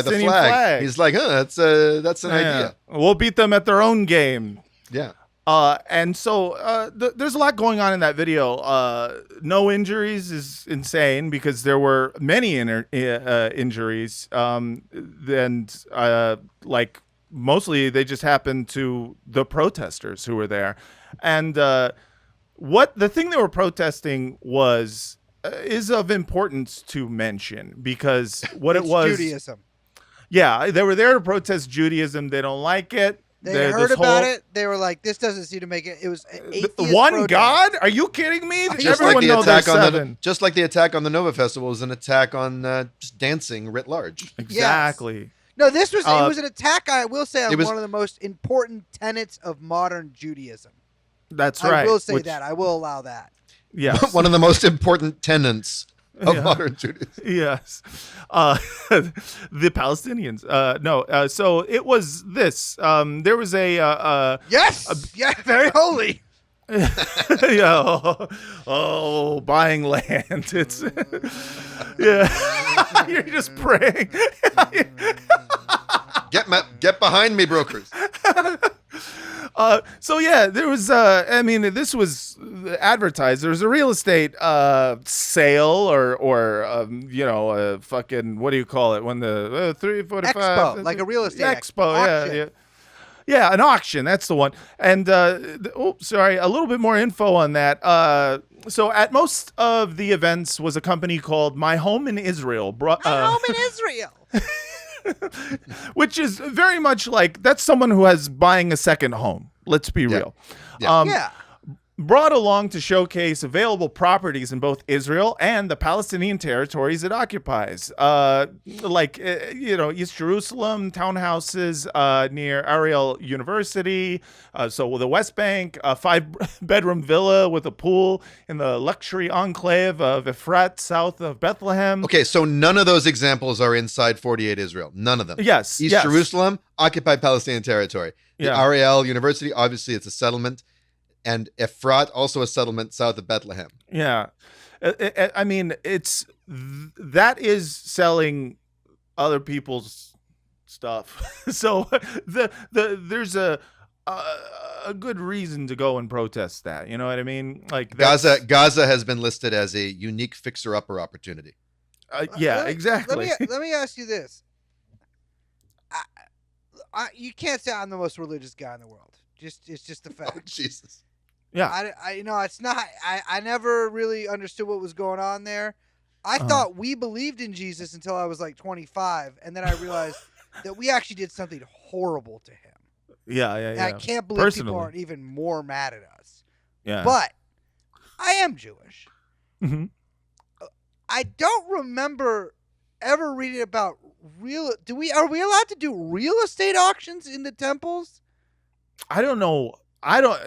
the flag. He's like, that's an idea. We'll beat them at their own game. Yeah. And so there's a lot going on in that video. No injuries is insane because there were many injuries. And mostly they just happened to the protesters who were there. And what the thing they were protesting was is of importance to mention because what it was Judaism. Yeah, they were there to protest Judaism. They don't like it. They heard about it. They were like, "This doesn't seem to make it." It was one protest. God? Are you kidding me? Just like the attack on the Nova Festival was an attack on just dancing writ large. Exactly. Yes. No, this was it was an attack. I will say on one of the most important tenets of modern Judaism. That's right. I will say that. I will allow that. Yes. One of the most important tenets of modern Judaism. Yes. The Palestinians. So it was this. There was a... yeah, very holy. Buying land. It's... yeah. You're just praying. Get behind me, brokers. There was, this was advertised. There was a real estate sale or fucking, what do you call it? When the 345 expo, like a real estate expo. Yeah, an auction. That's the one. And, a little bit more info on that. So at most of the events was a company called My Home in Israel. My Home in Israel. Which is very much like that's someone who has buying a second home. Let's be real. Yeah. brought along to showcase available properties in both Israel and the Palestinian territories it occupies. East Jerusalem, townhouses near Ariel University, so the West Bank, a 5-bedroom villa with a pool in the luxury enclave of Efrat, south of Bethlehem. Okay, so none of those examples are inside 48 Israel. None of them. Yes. East Jerusalem, occupied Palestinian territory. The Ariel University, obviously it's a settlement. And Efrat, also a settlement south of Bethlehem. Yeah. I mean, that is selling other people's stuff. So there's a good reason to go and protest that. You know what I mean? Like Gaza has been listed as a unique fixer-upper opportunity. Exactly. Let me ask you this. You can't say I'm the most religious guy in the world. It's just a fact. Oh, Jesus. Yeah. It's not. I never really understood what was going on there. I thought we believed in Jesus until I was like 25, and then I realized that we actually did something horrible to him. Yeah. And I can't believe people aren't even more mad at us. Yeah. But I am Jewish. Mm-hmm. I don't remember ever reading about are we allowed to do real estate auctions in the temples? I don't know.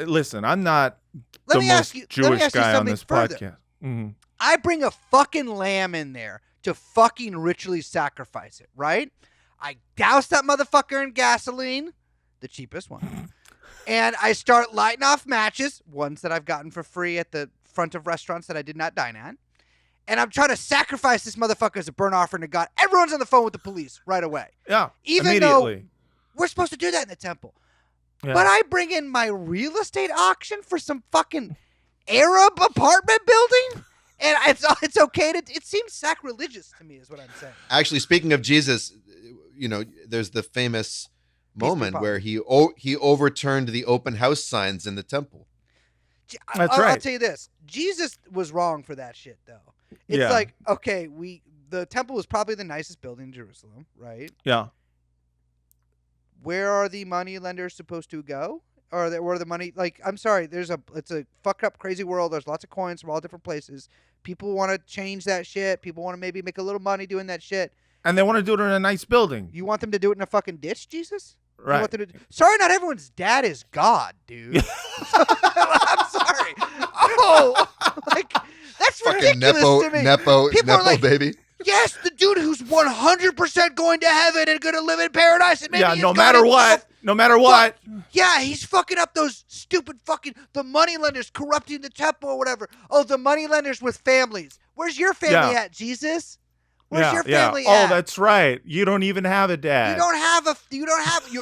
Listen, I'm not the most Jewish guy on this podcast. Mm-hmm. I bring a fucking lamb in there to fucking ritually sacrifice it, right? I douse that motherfucker in gasoline, the cheapest one, and I start lighting off matches, ones that I've gotten for free at the front of restaurants that I did not dine at. And I'm trying to sacrifice this motherfucker as a burnt offering to God. Everyone's on the phone with the police right away. Yeah, even though we're supposed to do that in the temple. Yeah. But I bring in my real estate auction for some fucking Arab apartment building, and it's okay to. It seems sacrilegious to me, is what I'm saying. Actually, speaking of Jesus, there's the famous moment where he overturned the open house signs in the temple. That's right. I'll tell you this: Jesus was wrong for that shit, though. It's like, okay, the temple was probably the nicest building in Jerusalem, right? Yeah. Where are the money lenders supposed to go? Or where the money, like, I'm sorry, it's a fucked up, crazy world. There's lots of coins from all different places. People want to change that shit. People want to maybe make a little money doing that shit. And they want to do it in a nice building. You want them to do it in a fucking ditch, Jesus? Right. Sorry, not everyone's dad is God, dude. I'm sorry. Oh, like, that's fucking ridiculous to me. Nepo, like, baby. Yes, the dude who's 100% going to heaven and going to live in paradise. And maybe no matter what. No matter what. Yeah, he's fucking up those stupid the moneylenders corrupting the temple or whatever. Oh, the moneylenders with families. Where's your family at, Jesus? Where's your family at? Oh, that's right. You don't even have a dad.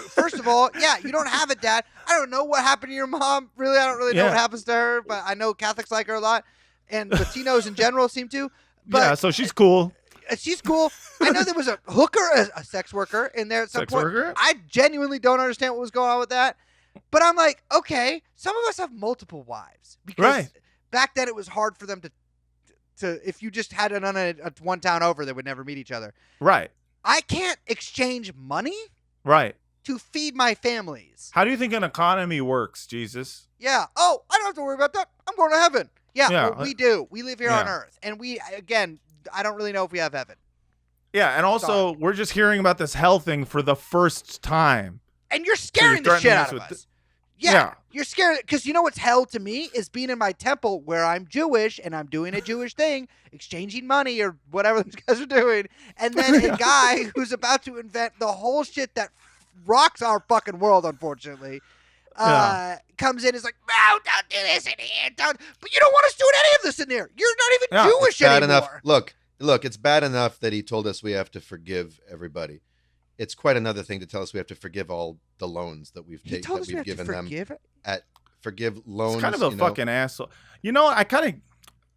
First of all, you don't have a dad. I don't know what happened to your mom. Really, I don't really know what happens to her, but I know Catholics like her a lot. And Latinos in general seem to. But so she's cool. She's cool. I know there was a hooker, a sex worker in there at some point. Worker? I genuinely don't understand what was going on with that. But I'm like, okay, some of us have multiple wives. Because back then it was hard for them to if you just had a one town over, they would never meet each other. Right. I can't exchange money to feed my families. How do you think an economy works, Jesus? Yeah. Oh, I don't have to worry about that. I'm going to heaven. Yeah, well, we do. We live here on Earth. And I don't really know if we have heaven. Yeah, and also, we're just hearing about this hell thing for the first time. And you're scaring the shit out of us. Yeah, you're scared. Because you know what's hell to me is being in my temple where I'm Jewish and I'm doing a Jewish thing, exchanging money or whatever these guys are doing. And then a guy who's about to invent the whole shit that rocks our fucking world, unfortunately, comes in and is like, no, don't do this in here. But you don't want us doing any of this in there. You're not even Jewish bad anymore. Enough. Look, it's bad enough that he told us we have to forgive everybody. It's quite another thing to tell us we have to forgive all the loans that we've given them. Forgive loans. It's kind of a fucking asshole. You know, I don't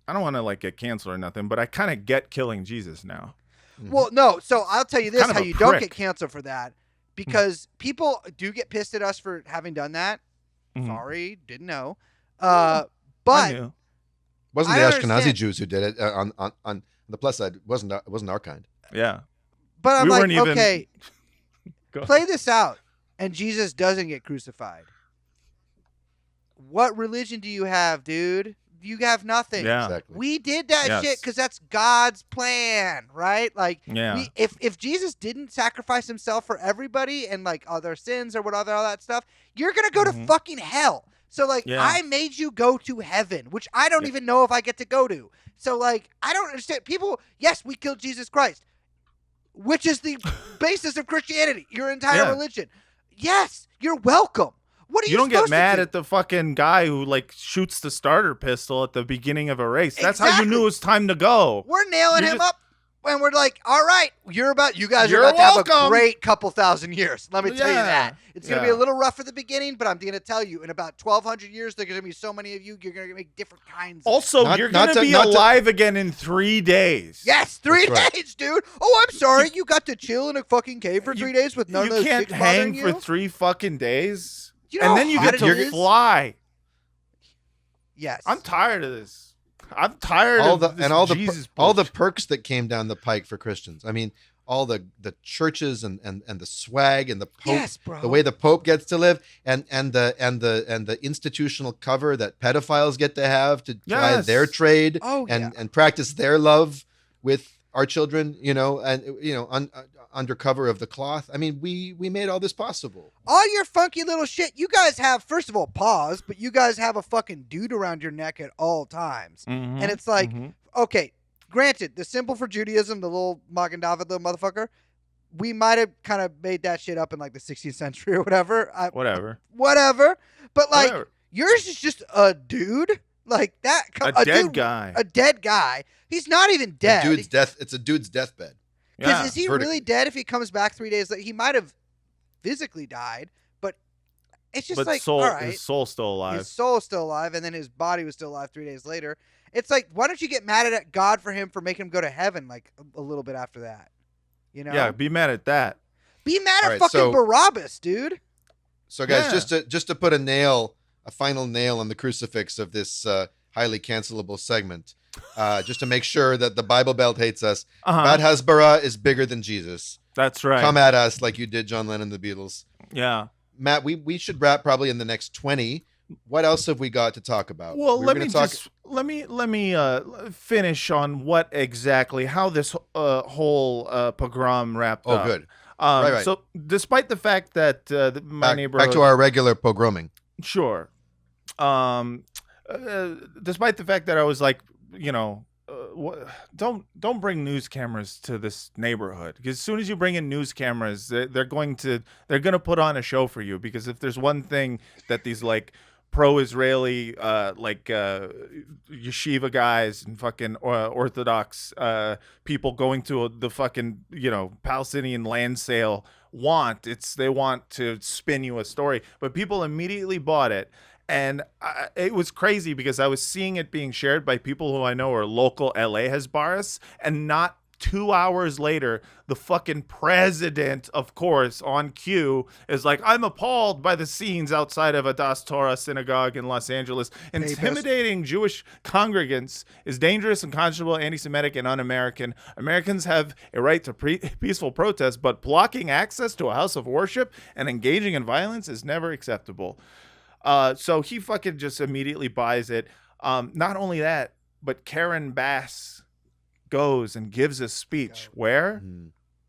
want to get canceled or nothing, but I kind of get killing Jesus now. Well, no. So I'll tell you this: how you don't get canceled for that, because people do get pissed at us for having done that. Mm-hmm. Sorry, didn't know. But it wasn't the Ashkenazi Jews who did it. On the plus side, it wasn't our kind. Yeah. But I'm okay, play this out, and Jesus doesn't get crucified. what religion do you have, dude? You have nothing. Yeah. Exactly. We did that Yes. shit because that's God's plan, right? Like, Yeah. if Jesus didn't sacrifice himself for everybody and like all their sins or whatever, all that stuff, you're gonna go to fucking hell. So like, Yeah. I made you go to heaven, which I don't even know if I get to go to. So like, I don't understand. People, yes, we killed Jesus Christ, which is the basis of Christianity, your entire religion. Yes, you're welcome. What are you don't get supposed mad to do? at the fucking guy who like shoots the starter pistol at the beginning of a race. That's how you knew it was time to go. We're nailing him up, and we're like, all right, you guys are You're about to have a welcome. great couple thousand years. Let me tell you Yeah. that. It's going to be Yeah. a little rough at the beginning, but I'm going to tell you, in about 1,200 years, there's going to be so many of you, you're going to make different kinds. Also, Not- you're not going to to- be not to- alive again in 3 days. Yes, 3 That's right. days, dude. Oh, I'm sorry. You got to chill in a fucking cave for 3 days with none of You those can't chicks bothering hang for you? 3 fucking days. You know And then you how get hot it to is? fly. Yes. I'm tired of this. I'm tired all of the this and all the Jesus all the bullshit. perks that came down the pike for Christians. I mean, all the churches and the swag and the Pope, Yes, bro. the way the Pope gets to live, and the institutional cover that pedophiles get to have to try Yes. their trade Oh, and practice their love with our children, under cover of the cloth. I mean, we made all this possible. all your funky little shit. You guys have, first of all, pause, but you guys have a fucking dude around your neck at all times. Mhm, And it's like, mhm. okay, granted, the symbol for Judaism, the little Magen David little motherfucker, we might have kind of made that shit up in like the 16th century or whatever. Whatever. But like, Whatever. yours is just a dude. Like that. A dead dude, guy. A dead guy. He's not even dead. It's a dude's deathbed. Because Yeah. is he vertically. really dead if he comes back 3 days later? He might have physically died, but it's just But like, soul, all right. his soul's still alive. His soul's still alive, and then his body was still alive 3 days later. It's like, why don't you get mad at God for him for making him go to heaven like a little bit after that? You know? Yeah, be mad at that. Be mad at All right, fucking so- Barabbas, dude. So, guys, Yeah. just to put a final nail on the crucifix of this highly cancelable segment, just to make sure that the Bible Belt hates us. Uh-huh. Bad Hasbara is bigger than Jesus. That's right. Come at us like you did John Lennon, the Beatles. Yeah. Matt, we should wrap probably in the next 20. What else have we got to talk about? Well, We were let gonna me talk- let me finish on what exactly how this whole pogrom wrapped Oh, up. good. Right. Right. So, despite the fact that my neighborhood, Back to our regular pogroming. sure, despite the fact that I was like, don't bring news cameras to this neighborhood, because as soon as you bring in news cameras, they're going to put on a show for you. Because if there's one thing that these like pro-Israeli yeshiva guys and fucking Orthodox people going to the fucking Palestinian land sale want, they want to spin you a story, but people immediately bought it. And it was crazy because I was seeing it being shared by people who I know are local LA Hasbaras, and not 2 hours later, the fucking president, of course, on cue, is like, I'm appalled by the scenes outside of a Das Torah synagogue in Los Angeles. Intimidating Jewish congregants is dangerous, unconscionable, anti-Semitic, and un-American. Americans have a right to peaceful protest, but blocking access to a house of worship and engaging in violence is never acceptable. So he fucking just immediately buys it. Not only that, but Karen Bass goes and gives a speech. Where?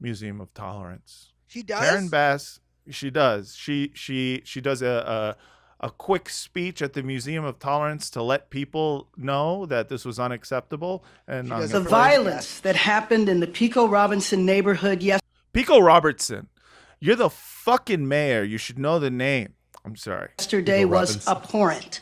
Museum of Tolerance. She does? Karen Bass, she does. She does a quick speech at the Museum of Tolerance to let people know that this was unacceptable. And does The violence that happened in the Pico Robinson neighborhood Pico Robertson, you're the fucking mayor. You should know the name. I'm sorry. yesterday was abhorrent.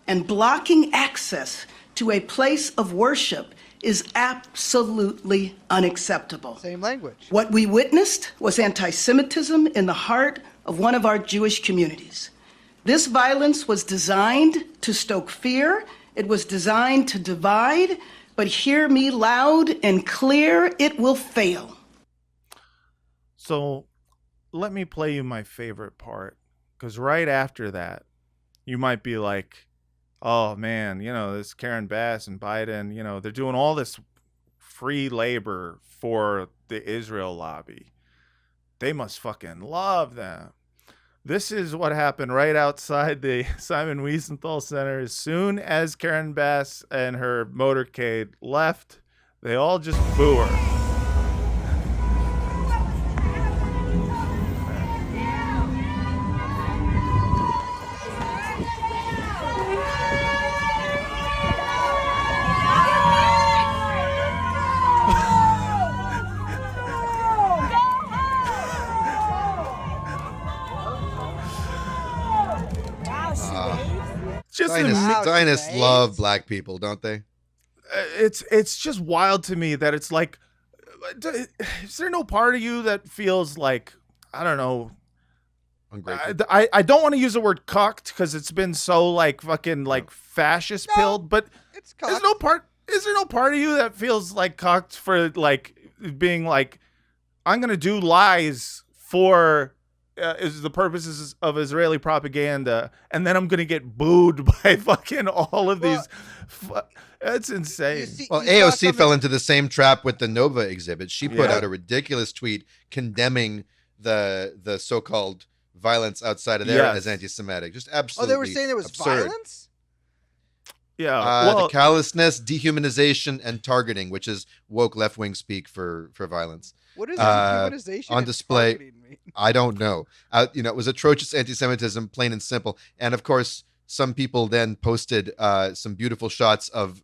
And blocking access to a place of worship is absolutely unacceptable. Same language. What we witnessed was anti-Semitism in the heart of one of our Jewish communities. This violence was designed to stoke fear. It was designed to divide. But hear me loud and clear, it will fail. So let me play you my favorite part, because right after that, you might be like, oh man, this Karen Bass and Biden, they're doing all this free labor for the Israel lobby. They must fucking love them. This is what happened right outside the Simon Wiesenthal Center. As soon as Karen Bass and her motorcade left, they all just boo her. Zionists love black people, don't they? It's just wild to me that it's like, is there no part of you that feels like, I don't know, I don't want to use the word cucked because it's been so like fucking like fascist pilled, but It's is there no part of you that feels like cucked for like being like, I'm gonna do lies for is the purposes of Israeli propaganda, and then I'm gonna get booed by fucking all of these. That's insane. Well, AOC fell into the same trap with the Nova exhibit. She put out a ridiculous tweet condemning the so-called violence outside of there as anti-Semitic. Just absolutely. Oh, they were saying there was violence? Yeah. The callousness, dehumanization, and targeting, which is woke left-wing speak for violence. What is dehumanization on display? Mean? I don't know. It was atrocious anti-Semitism, plain and simple. And of course, some people then posted some beautiful shots of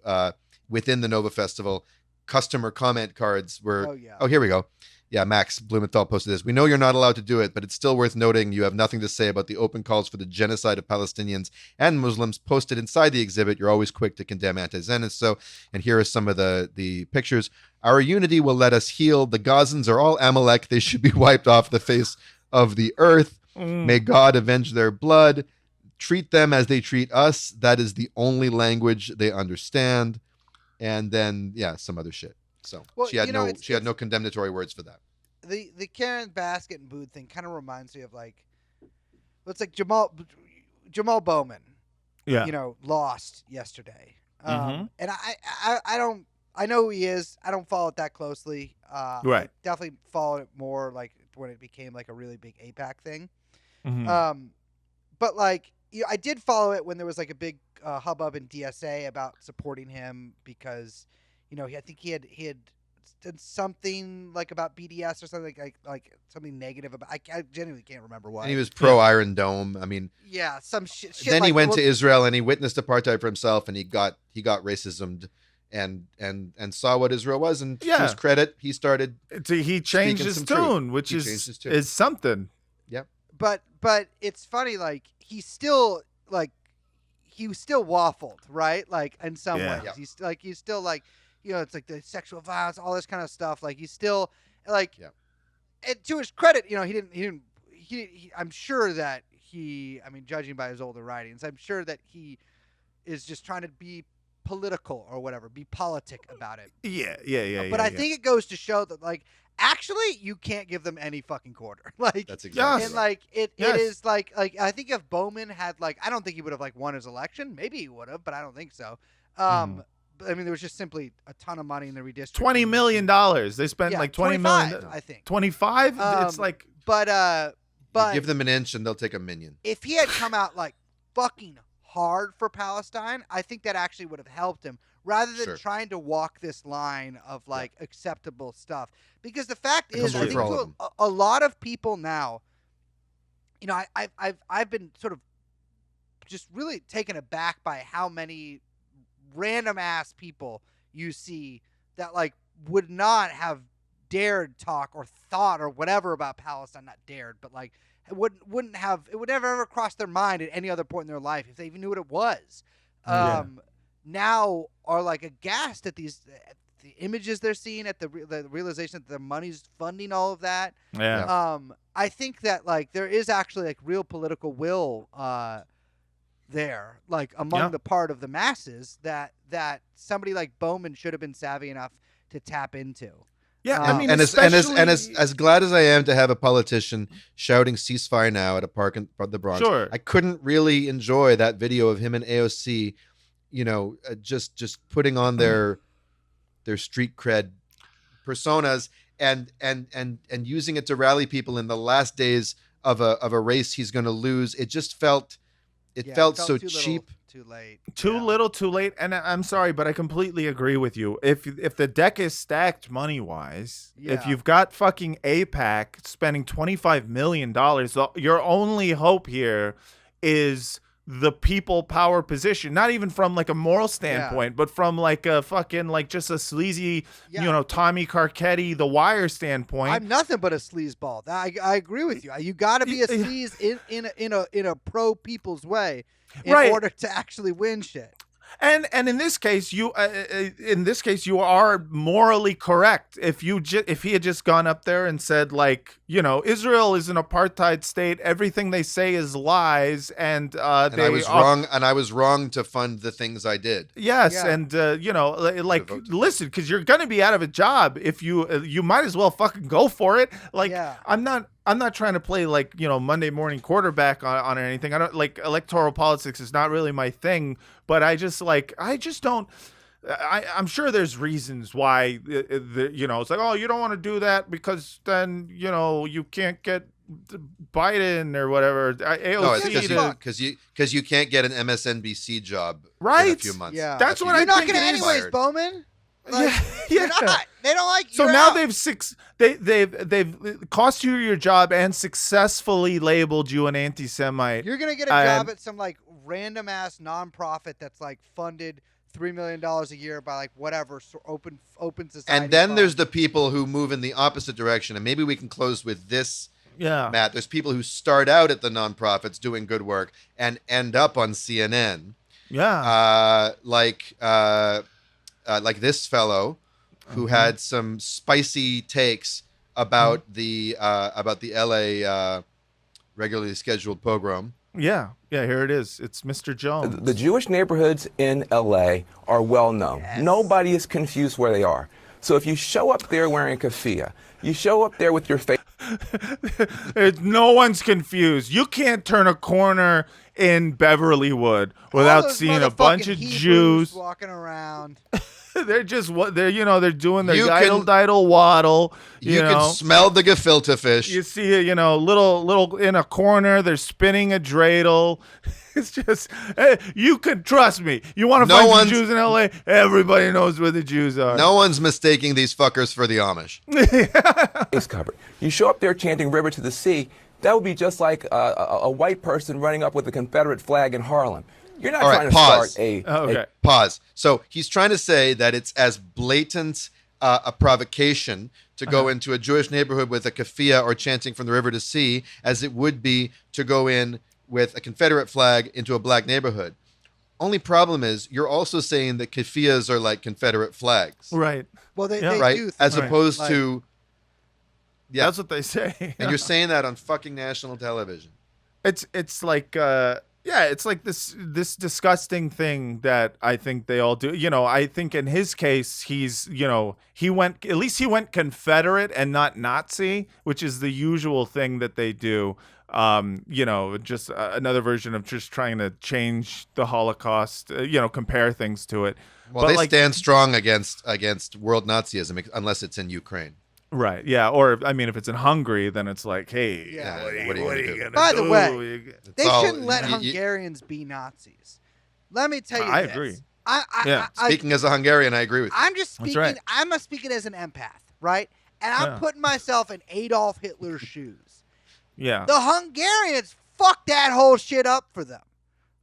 within the Nova Festival. Customer comment cards were. Oh, here we go. Yeah, Max Blumenthal posted this. We know you're not allowed to do it, but it's still worth noting you have nothing to say about the open calls for the genocide of Palestinians and Muslims posted inside the exhibit. You're always quick to condemn anti-Zionists. So, and here are some of the pictures. Our unity will let us heal. The Gazans are all Amalek. They should be wiped off the face of the earth. May God avenge their blood. Treat them as they treat us. That is the only language they understand. And then, some other shit. So she had no condemnatory words for that. The Karen Bass getting booed thing kind of reminds me of like, it's like Jamal Bowman. Yeah. Lost yesterday. And I know who he is. I don't follow it that closely. Right. I definitely followed it more like when it became like a really big AIPAC thing. Mm-hmm. But like, I did follow it when there was like a big hubbub in DSA about supporting him because, I think he had did something like about BDS or something like something negative about. I genuinely can't remember what. And he was pro Iron Dome. I mean, some shit. Then he went to Israel and he witnessed apartheid for himself, and he got racismed and saw what Israel was. And to his credit, he started. He changed his tune, which is something. Yep. But it's funny, like he still waffled, right? Like in some ways, he's still like. It's like the sexual violence, all this kind of stuff. Like he's still like, and to his credit, I'm sure that judging by his older writings, I'm sure that he is just trying to be political or whatever, be politic about it. Yeah. But I think it goes to show that like, actually you can't give them any fucking quarter. Like that's exactly. And like, it is like, I think if Bowman had like, I don't think he would have like won his election. Maybe he would have, but I don't think so. I mean, there was just simply a ton of money in the redistricting. $20 million. They spent like 20 million. I think 25. It's like, but you give them an inch and they'll take a minion. If he had come out like fucking hard for Palestine, I think that actually would have helped him rather than trying to walk this line of like acceptable stuff. Because the fact is, I think a lot of people now, I've been sort of just really taken aback by how many random ass people you see that like would not have dared talk or thought or whatever about Palestine, not dared, but like it would never ever cross their mind at any other point in their life if they even knew what it was. Now are like aghast at the images they're seeing, at the realization that their money's funding all of that. I think that like there is actually like real political will there, like among the part of the masses that somebody like Bowman should have been savvy enough to tap into. I mean, as glad as I am to have a politician shouting "ceasefire now" at a park in the Bronx, I couldn't really enjoy that video of him and AOC, just putting on their street cred personas and using it to rally people in the last days of a race he's going to lose. It just felt so cheap. Too late. Too little, too late. And I'm sorry, but I completely agree with you. If the deck is stacked money-wise, if you've got fucking AIPAC spending $25 million, your only hope here is the people power position, not even from like a moral standpoint, but from like a fucking like just a sleazy, Tommy Carcetti, The Wire standpoint. I'm nothing but a sleazeball. I agree with you. You got to be a sleaze in a pro people's way in order to actually win shit. And in this case, you are morally correct. If he had just gone up there and said, like, Israel is an apartheid state, everything they say is lies, and I was wrong to fund the things I did. Yes, and listen, because you're gonna be out of a job if you might as well fucking go for it. Like, I'm not trying to play like, Monday morning quarterback on anything. I don't like electoral politics is not really my thing, but I'm sure there's reasons why, it's like, oh, you don't want to do that because then, you can't get Biden or whatever. AOC no, it's because you can't get an MSNBC job in a few months. Yeah. That's what You're I think not going to anyways, Bowman. Like, You're not. They don't like you. So now they've cost you your job and successfully labeled you an anti-Semite. You're gonna get a job at some like random ass nonprofit that's like funded $3 million a year by like whatever open society. And then there's the people who move in the opposite direction, and maybe we can close with this. Yeah, Matt. There's people who start out at the nonprofits doing good work and end up on CNN. Yeah, like this fellow who had some spicy takes about the LA regularly scheduled pogrom. Yeah, here it is. It's Mr. Jones. The Jewish neighborhoods in LA are well known. Yes. Nobody is confused where they are. So if you show up there wearing keffiyeh, you show up there with your face. No one's confused. You can't turn a corner in Beverlywood without seeing a bunch of Jews walking around. They're doing their idle waddle. You can smell the gefilte fish. You see, little in a corner, they're spinning a dreidel. It's just, hey, you can trust me. You want to find some Jews in LA? Everybody knows where the Jews are. No one's mistaking these fuckers for the Amish. Face covered. You show up there chanting "River to the Sea." That would be just like a white person running up with a Confederate flag in Harlem. You're not trying to start Pause. So he's trying to say that it's as blatant a provocation to go into a Jewish neighborhood with a keffiyeh or chanting from the river to sea as it would be to go in with a Confederate flag into a black neighborhood. Only problem is you're also saying that keffiyehs are like Confederate flags. Right. Well, they right? do. As opposed to... Yeah. That's what they say. And you're saying that on fucking national television. It's like... it's like this disgusting thing that I think they all do. I think in his case, he went Confederate and not Nazi, which is the usual thing that they do. Just another version of just trying to change the Holocaust, compare things to it. Well, but they stand strong against world Nazism unless it's in Ukraine. Right. Yeah. Or if it's in Hungary, then it's like, hey, what are you gonna do? By the way, they shouldn't let Hungarians be Nazis. Let me tell you. I agree. Speaking as a Hungarian, I agree with you. I'm just speaking. Right. I'm speaking as an empath, right? And I'm putting myself in Adolf Hitler's shoes. Yeah. The Hungarians fucked that whole shit up for them.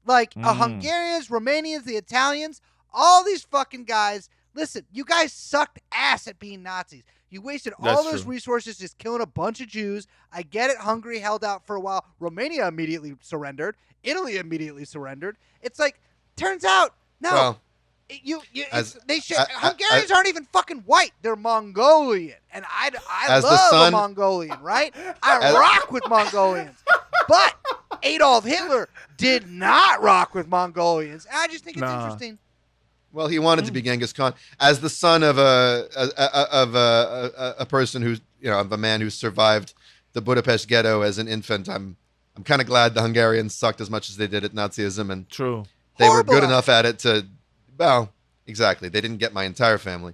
Like Hungarians, Romanians, the Italians, all these fucking guys. Listen, you guys sucked ass at being Nazis. You wasted all those resources just killing a bunch of Jews. I get it. Hungary held out for a while. Romania immediately surrendered. Italy immediately surrendered. It's like, turns out, no. Well, Hungarians aren't even fucking white. They're Mongolian. And I love a Mongolian, right? I rock with Mongolians. But Adolf Hitler did not rock with Mongolians. And I just think it's interesting. Well, he wanted to be Genghis Khan as the son of a person who's of a man who survived the Budapest ghetto as an infant. I'm kind of glad the Hungarians sucked as much as they did at Nazism, and true, they were good enough at it to. Well, exactly. They didn't get my entire family,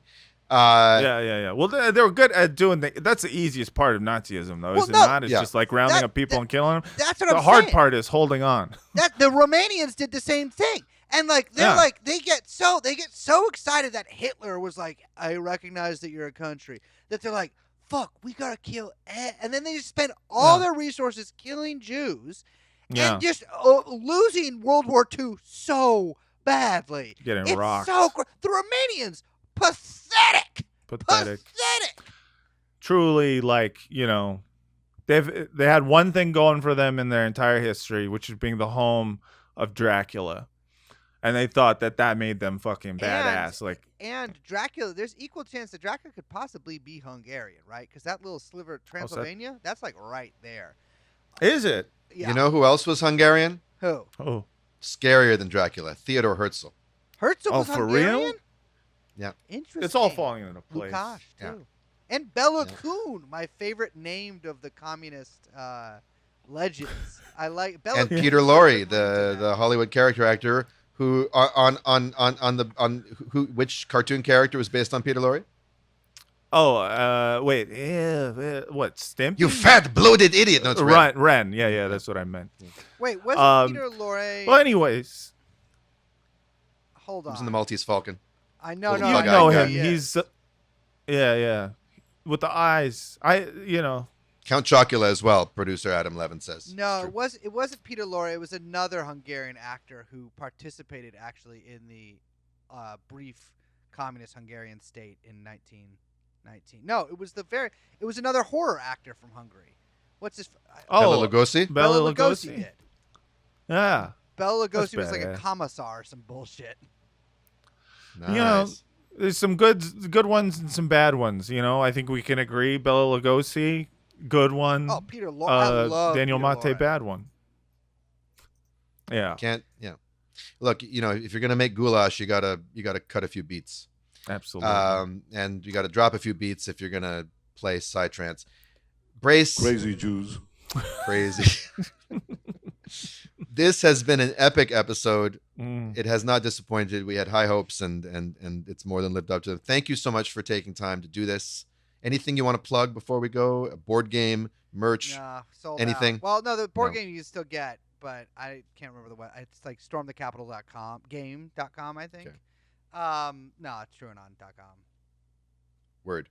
Yeah. Well, they were good at doing that's the easiest part of Nazism, though, is it not? It's just like rounding up people and killing them. That's what I'm saying. The hard part is holding on. That the Romanians did the same thing. And like they're like they get so excited that Hitler was like, I recognize that you're a country, that they're like, fuck, we gotta kill, and then they just spend all their resources killing Jews, and just losing World War II so badly. Getting rocked. The Romanians, pathetic. Truly, like, they had one thing going for them in their entire history, which is being the home of Dracula. And they thought that made them fucking badass. And Dracula, there's equal chance that Dracula could possibly be Hungarian, right? Because that little sliver of Transylvania, that's like right there. Is it? Yeah. You know who else was Hungarian? Who? Oh. Scarier than Dracula. Theodore Herzl. Herzl was for Hungarian? real? Yeah. Interesting. It's all falling into place. Lukács, too. Yeah. And Bela Kun, my favorite named of the communist legends. I like Bela And Kun. Peter Lorre, the Hollywood character actor, who which cartoon character was based on Peter Lorre? Oh, wait. What? Stimpy? You fat bloated idiot. No, it's Ren. Ren. Yeah, that's what I meant. Wait, wasn't Peter Lorre? Well, anyways. Hold on. He was in the Maltese Falcon. I know. Little You bug-eyed know guy. him. He's yeah. With the eyes. Count Chocula as well, producer Adam Levin says. No, it wasn't Peter Lorre. It was another Hungarian actor who participated actually in the brief communist Hungarian state in 1919. No, it was another horror actor from Hungary. What's his? Bela Lugosi. Bela Lugosi did. Yeah. Bela Lugosi was That's like a badass. commissar or some bullshit. Nice. There's some good ones and some bad ones. I think we can agree. Bela Lugosi, good one. Oh, Peter Lorre. I love Daniel Peter Mate, Lorre. bad one. Yeah. Look, if you're gonna make goulash, you gotta cut a few beats. Absolutely. And you gotta drop a few beats if you're gonna play Psy-Trance. Brace. Crazy Jews. Crazy. This has been an epic episode. It has not disappointed. We had high hopes, and it's more than lived up to them. Thank you so much for taking time to do this. Anything you want to plug before we go? A board game, merch, Nah, sold anything? out. Well, no, the board game you can still get, but I can't remember the web. It's like stormthecapital.com, game.com, I think. Okay. No, it's trueanon.com. Word.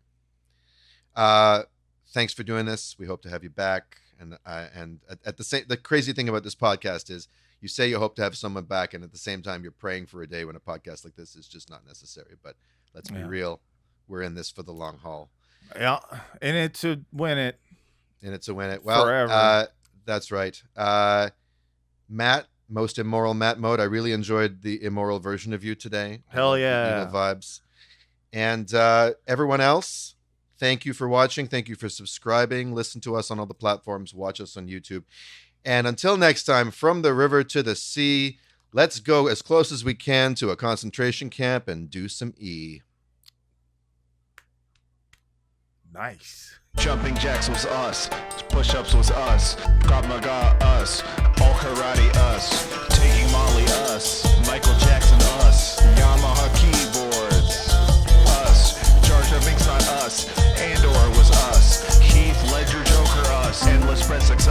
Thanks for doing this. We hope to have you back. And at the crazy thing about this podcast is you say you hope to have someone back, and at the same time you're praying for a day when a podcast like this is just not necessary. But let's be real. We're in this for the long haul. Yeah. In it to win it. In it to win it. Well, forever. That's right. Matt, most immoral Matt mode. I really enjoyed the immoral version of you today. Hell yeah. Evil vibes. And everyone else, thank you for watching. Thank you for subscribing. Listen to us on all the platforms. Watch us on YouTube. And until next time, from the river to the sea, let's go as close as we can to a concentration camp and do some E. Nice. Jumping jacks was us, push-ups was us, Krav Maga us, all karate us, taking Molly us, Michael Jackson us, Yamaha keyboards us, Jar Jar Binks on us, Andor was us, Heath Ledger Joker us, Endless Breadsticks